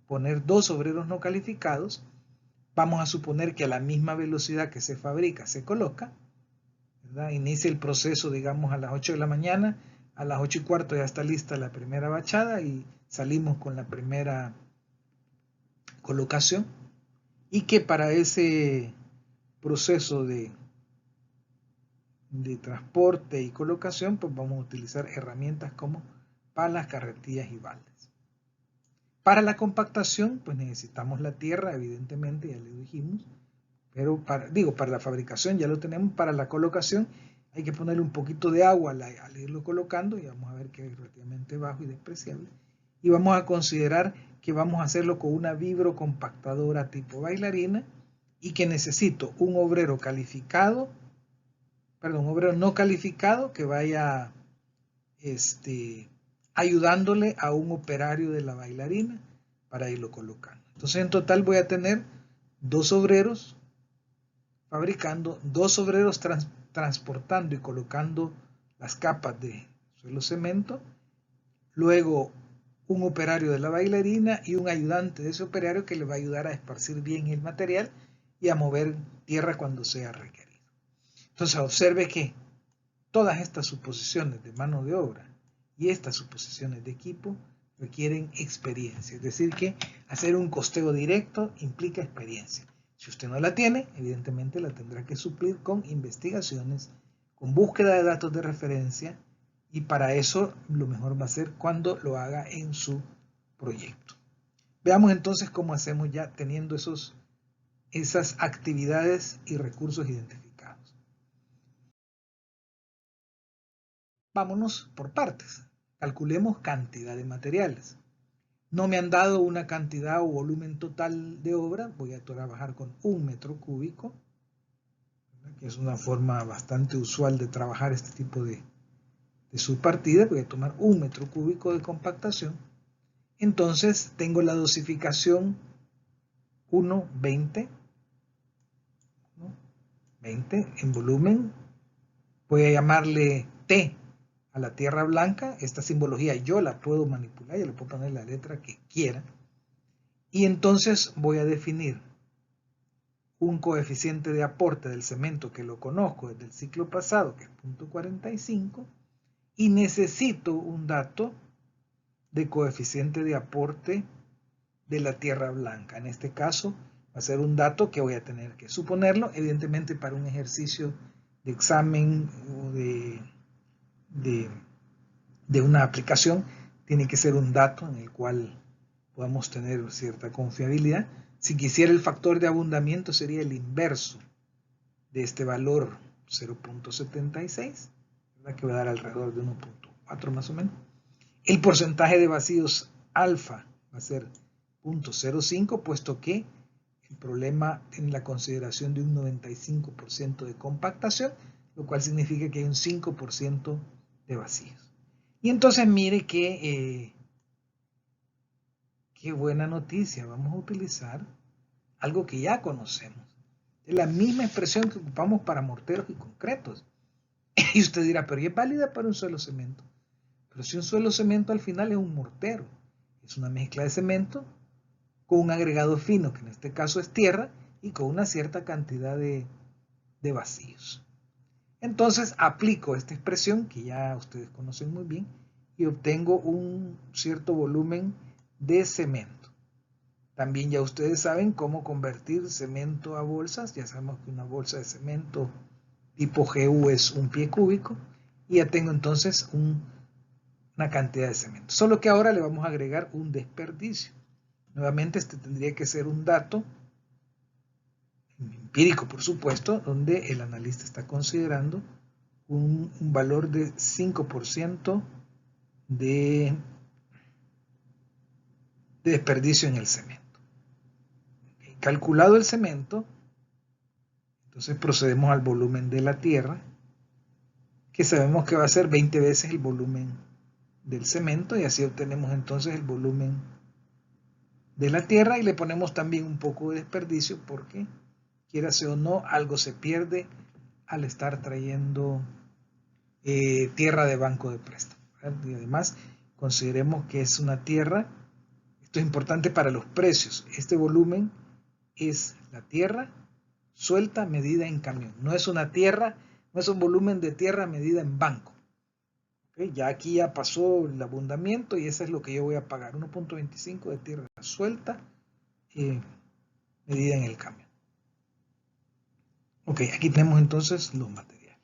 poner 2 obreros no calificados. Vamos a suponer que a la misma velocidad que se fabrica, se coloca, ¿verdad? Inicia el proceso, digamos, a las 8 de la mañana, a las 8:15 ya está lista la primera bachada y salimos con la primera colocación. Y que para ese proceso de transporte y colocación, pues vamos a utilizar herramientas como palas, carretillas y baldes. Para la compactación, pues necesitamos la tierra, evidentemente, ya le dijimos, pero para la fabricación ya lo tenemos. Para la colocación hay que ponerle un poquito de agua al irlo colocando, y vamos a ver que es relativamente bajo y despreciable. Y vamos a considerar que vamos a hacerlo con una vibrocompactadora tipo bailarina y que necesito un obrero calificado, un obrero no calificado que vaya ayudándole a un operario de la bailarina para irlo colocando. Entonces en total voy a tener 2 obreros fabricando, 2 obreros transportando y colocando las capas de suelo cemento, luego un operario de la bailarina y un ayudante de ese operario que le va a ayudar a esparcir bien el material y a mover tierra cuando sea requerido. Entonces observe que todas estas suposiciones de mano de obra y estas suposiciones de equipo requieren experiencia, es decir que hacer un costeo directo implica experiencia. Si usted no la tiene, evidentemente la tendrá que suplir con investigaciones, con búsqueda de datos de referencia, y para eso lo mejor va a ser cuando lo haga en su proyecto. Veamos entonces cómo hacemos ya teniendo esas actividades y recursos identificados. Vámonos por partes. Calculemos cantidad de materiales. No me han dado una cantidad o volumen total de obra. Voy a trabajar con 1 metro cúbico, que es una forma bastante usual de trabajar este tipo de subpartida. Voy a tomar 1 metro cúbico de compactación. Entonces tengo la dosificación 1:20, 20 en volumen. Voy a llamarle T a la tierra blanca. Esta simbología yo la puedo manipular, yo le puedo poner la letra que quiera. Y entonces voy a definir un coeficiente de aporte del cemento que lo conozco desde el ciclo pasado, que es 0.45, y necesito un dato de coeficiente de aporte de la tierra blanca. En este caso va a ser un dato que voy a tener que suponerlo, evidentemente para un ejercicio de examen o de una aplicación tiene que ser un dato en el cual podamos tener cierta confiabilidad. Si quisiera el factor de abundamiento sería el inverso de este valor 0.76, que va a dar alrededor de 1.4 más o menos. El porcentaje de vacíos alfa va a ser 0.05, puesto que el problema tiene la consideración de un 95% de compactación, lo cual significa que hay un 5% de vacíos. Y entonces mire qué buena noticia. Vamos a utilizar algo que ya conocemos. Es la misma expresión que ocupamos para morteros y concretos. Y usted dirá, pero es válida para un suelo cemento. Pero si un suelo cemento al final es un mortero, es una mezcla de cemento con un agregado fino, que en este caso es tierra, y con una cierta cantidad de vacíos. Entonces aplico esta expresión que ya ustedes conocen muy bien y obtengo un cierto volumen de cemento. También ya ustedes saben cómo convertir cemento a bolsas. Ya sabemos que una bolsa de cemento tipo GU es un pie cúbico y ya tengo entonces una cantidad de cemento. Solo que ahora le vamos a agregar un desperdicio. Nuevamente este tendría que ser un dato empírico, por supuesto, donde el analista está considerando un valor de 5% de desperdicio en el cemento. Calculado el cemento, entonces procedemos al volumen de la tierra, que sabemos que va a ser 20 veces el volumen del cemento, y así obtenemos entonces el volumen de la tierra, y le ponemos también un poco de desperdicio porque, quierase o no, algo se pierde al estar trayendo tierra de banco de préstamo. Y además, consideremos que es una tierra, esto es importante para los precios, este volumen es la tierra suelta medida en camión, no es una tierra, no es un volumen de tierra medida en banco. ¿Okay? Ya aquí ya pasó el abundamiento y eso es lo que yo voy a pagar, 1.25 de tierra suelta medida en el camión. Ok, aquí tenemos entonces los materiales.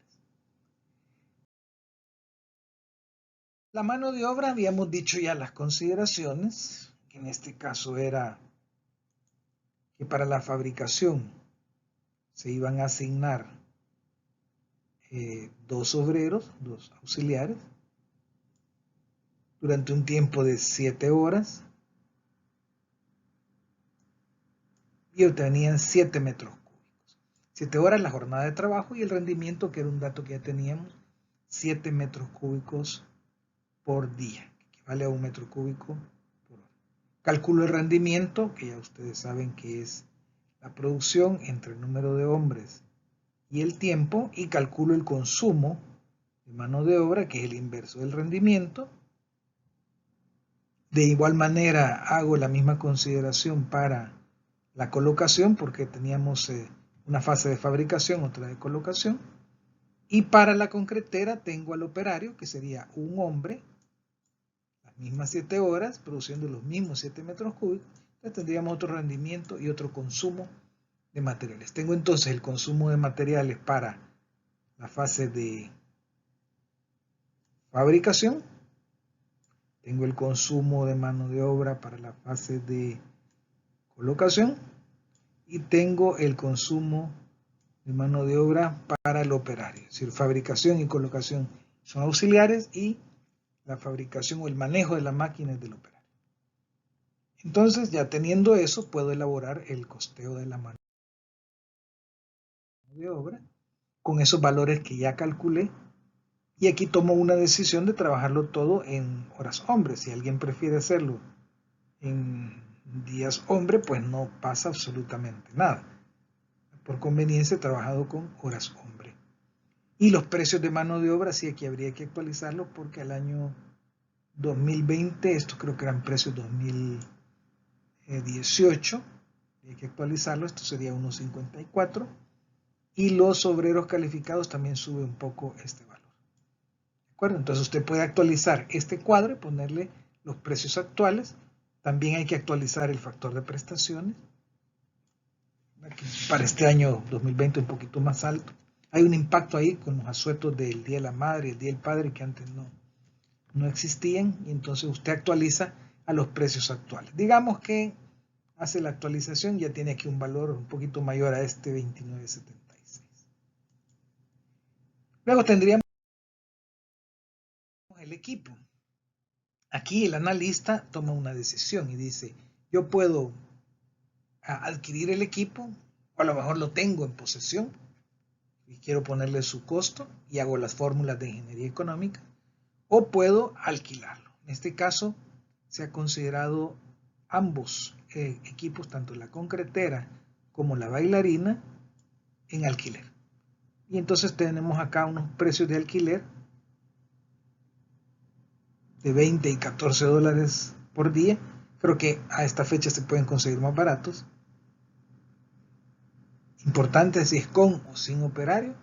La mano de obra, habíamos dicho ya las consideraciones, que en este caso era que para la fabricación se iban a asignar 2 obreros, 2 auxiliares, durante un tiempo de 7 horas y obtenían 7 metros cúbicos. 7 horas la jornada de trabajo y el rendimiento, que era un dato que ya teníamos, 7 metros cúbicos por día, que equivale a 1 metro cúbico por hora. Calculo el rendimiento, que ya ustedes saben que es la producción entre el número de hombres y el tiempo, y calculo el consumo de mano de obra, que es el inverso del rendimiento. De igual manera hago la misma consideración para la colocación, porque teníamos una fase de fabricación, otra de colocación. Y para la concretera tengo al operario, que sería un hombre, las mismas 7 horas, produciendo los mismos 7 metros cúbicos. Entonces tendríamos otro rendimiento y otro consumo de materiales. Tengo entonces el consumo de materiales para la fase de fabricación. Tengo el consumo de mano de obra para la fase de colocación y tengo el consumo de mano de obra para el operario. Es decir, fabricación y colocación son auxiliares y la fabricación o el manejo de la máquina es del operario. Entonces, ya teniendo eso, puedo elaborar el costeo de la mano de obra con esos valores que ya calculé. Y aquí tomo una decisión de trabajarlo todo en horas hombre. Si alguien prefiere hacerlo en días hombre, pues no pasa absolutamente nada. Por conveniencia he trabajado con horas hombre. Y los precios de mano de obra, sí, aquí habría que actualizarlos porque al año 2020, estos creo que eran precios 2018, hay que actualizarlo, esto sería 1.54. Y los obreros calificados también sube un poco este valor. ¿De acuerdo? Entonces usted puede actualizar este cuadro y ponerle los precios actuales. También hay que actualizar el factor de prestaciones. Para este año 2020 un poquito más alto. Hay un impacto ahí con los asuetos del Día de la Madre y el Día del Padre que antes no no existían, y entonces usted actualiza a los precios actuales. Digamos que hace la actualización, ya tiene aquí un valor un poquito mayor a este 29.76. Luego tendríamos el equipo. Aquí el analista toma una decisión y dice, yo puedo adquirir el equipo, o a lo mejor lo tengo en posesión y quiero ponerle su costo y hago las fórmulas de ingeniería económica, o puedo alquilarlo. En este caso se ha considerado ambos equipos, tanto la concretera como la bailarina, en alquiler. Y entonces tenemos acá unos precios de alquiler de 20 y 14 dólares por día. Creo que a esta fecha se pueden conseguir más baratos. Importante si es con o sin operario.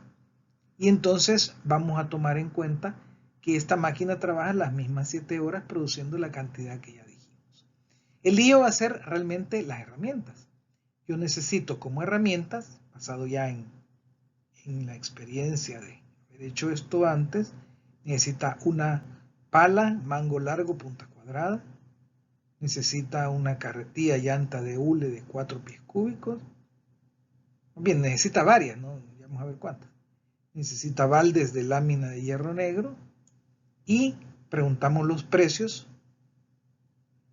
Y entonces vamos a tomar en cuenta que esta máquina trabaja las mismas 7 horas produciendo la cantidad que ya dijimos. El lío va a ser realmente las herramientas. Yo necesito como herramientas, basado ya en la experiencia de haber hecho esto antes, necesita una pala, mango largo, punta cuadrada, necesita una carretilla llanta de hule de 4 pies cúbicos, bien, necesita varias, ¿no? Vamos a ver cuántas. Necesita baldes de lámina de hierro negro y preguntamos los precios.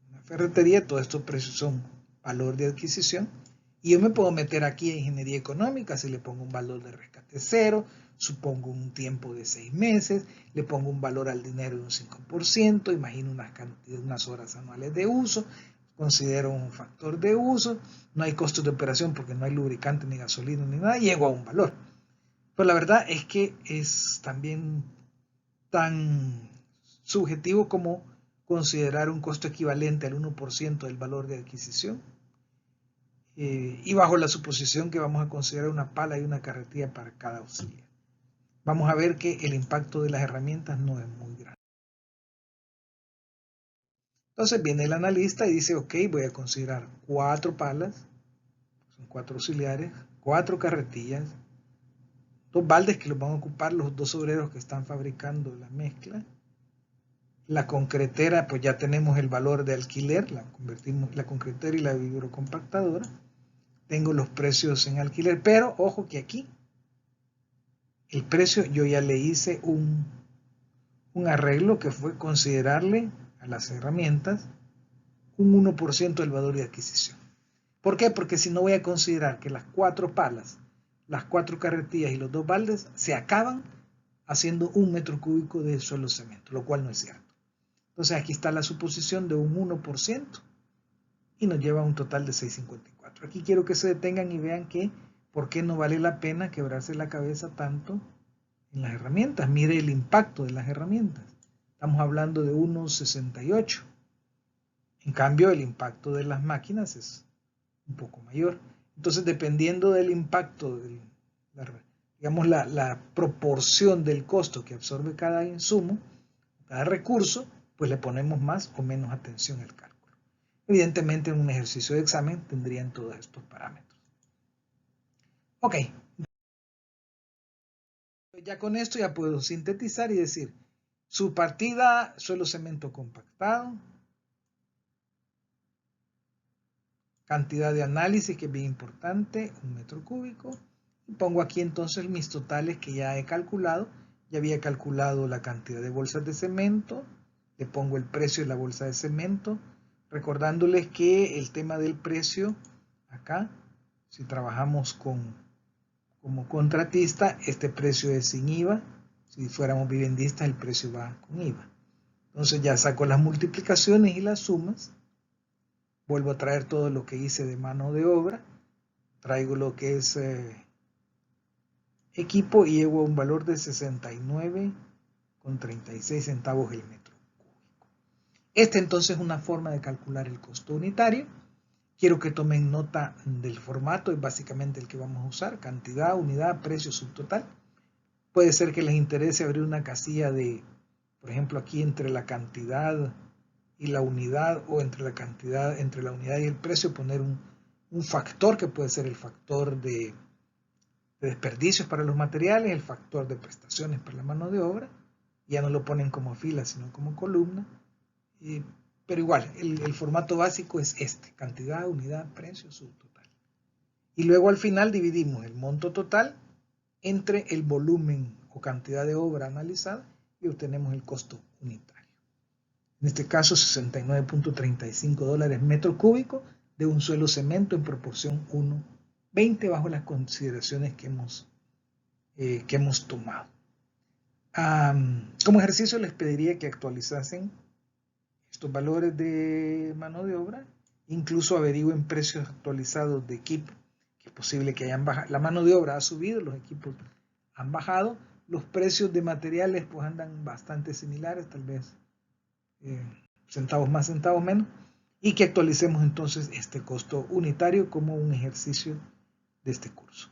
En la ferretería todos estos precios son valor de adquisición y yo me puedo meter aquí a ingeniería económica si le pongo un valor de rescate cero, supongo un tiempo de 6 meses, le pongo un valor al dinero de un 5%, imagino unas horas anuales de uso, considero un factor de uso, no hay costos de operación porque no hay lubricante ni gasolina ni nada, y llego a un valor. Pero la verdad es que es también tan subjetivo como considerar un costo equivalente al 1% del valor de adquisición, y bajo la suposición que vamos a considerar una pala y una carretilla para cada auxiliar. Vamos a ver que el impacto de las herramientas no es muy grande. Entonces viene el analista y dice, ok, voy a considerar 4 palas, son 4 auxiliares, 4 carretillas, 2 baldes que los van a ocupar los 2 obreros que están fabricando la mezcla. La concretera, pues ya tenemos el valor de alquiler, la concretera y la vibrocompactadora. Tengo los precios en alquiler, pero ojo que aquí el precio yo ya le hice un arreglo que fue considerarle a las herramientas un 1% del valor de adquisición. ¿Por qué? Porque si no voy a considerar que las 4 palas, las 4 carretillas y los 2 baldes se acaban haciendo 1 metro cúbico de suelo cemento, lo cual no es cierto. Entonces aquí está la suposición de un 1% y nos lleva a un total de 6.54. Aquí quiero que se detengan y vean que por qué no vale la pena quebrarse la cabeza tanto en las herramientas. Mire el impacto de las herramientas. Estamos hablando de 1.68. En cambio, el impacto de las máquinas es un poco mayor. Entonces, dependiendo del impacto, digamos la proporción del costo que absorbe cada insumo, cada recurso, pues le ponemos más o menos atención al cálculo. Evidentemente, en un ejercicio de examen tendrían todos estos parámetros. Ok. Ya con esto ya puedo sintetizar y decir, su partida, suelo cemento compactado, cantidad de análisis que es bien importante, 1 metro cúbico, y pongo aquí entonces mis totales que ya he calculado. Ya había calculado la cantidad de bolsas de cemento, le pongo el precio de la bolsa de cemento, recordándoles que el tema del precio, acá, si trabajamos como contratista, este precio es sin IVA. Si fuéramos vivendistas, el precio va con IVA. Entonces ya saco las multiplicaciones y las sumas. Vuelvo a traer todo lo que hice de mano de obra. Traigo lo que es equipo y llego a un valor de 69,36 centavos el metro cúbico. Esta entonces es una forma de calcular el costo unitario. Quiero que tomen nota del formato, es básicamente el que vamos a usar, cantidad, unidad, precio, subtotal. Puede ser que les interese abrir una casilla de, por ejemplo, aquí entre la cantidad y la unidad, o entre la cantidad, entre la unidad y el precio, poner un factor que puede ser el factor de desperdicios para los materiales, el factor de prestaciones para la mano de obra, ya no lo ponen como fila, sino como columna. Pero igual, el formato básico es este: cantidad, unidad, precio, subtotal. Y luego al final dividimos el monto total entre el volumen o cantidad de obra analizada y obtenemos el costo unitario. En este caso, $69.35 metro cúbico de un suelo cemento en proporción 1:20 bajo las consideraciones que hemos tomado. Como ejercicio les pediría que actualizasen estos valores de mano de obra, incluso averigüen precios actualizados de equipo, que es posible que hayan bajado. La mano de obra ha subido, los equipos han bajado, los precios de materiales pues andan bastante similares, tal vez centavos más, centavos menos, y que actualicemos entonces este costo unitario como un ejercicio de este curso.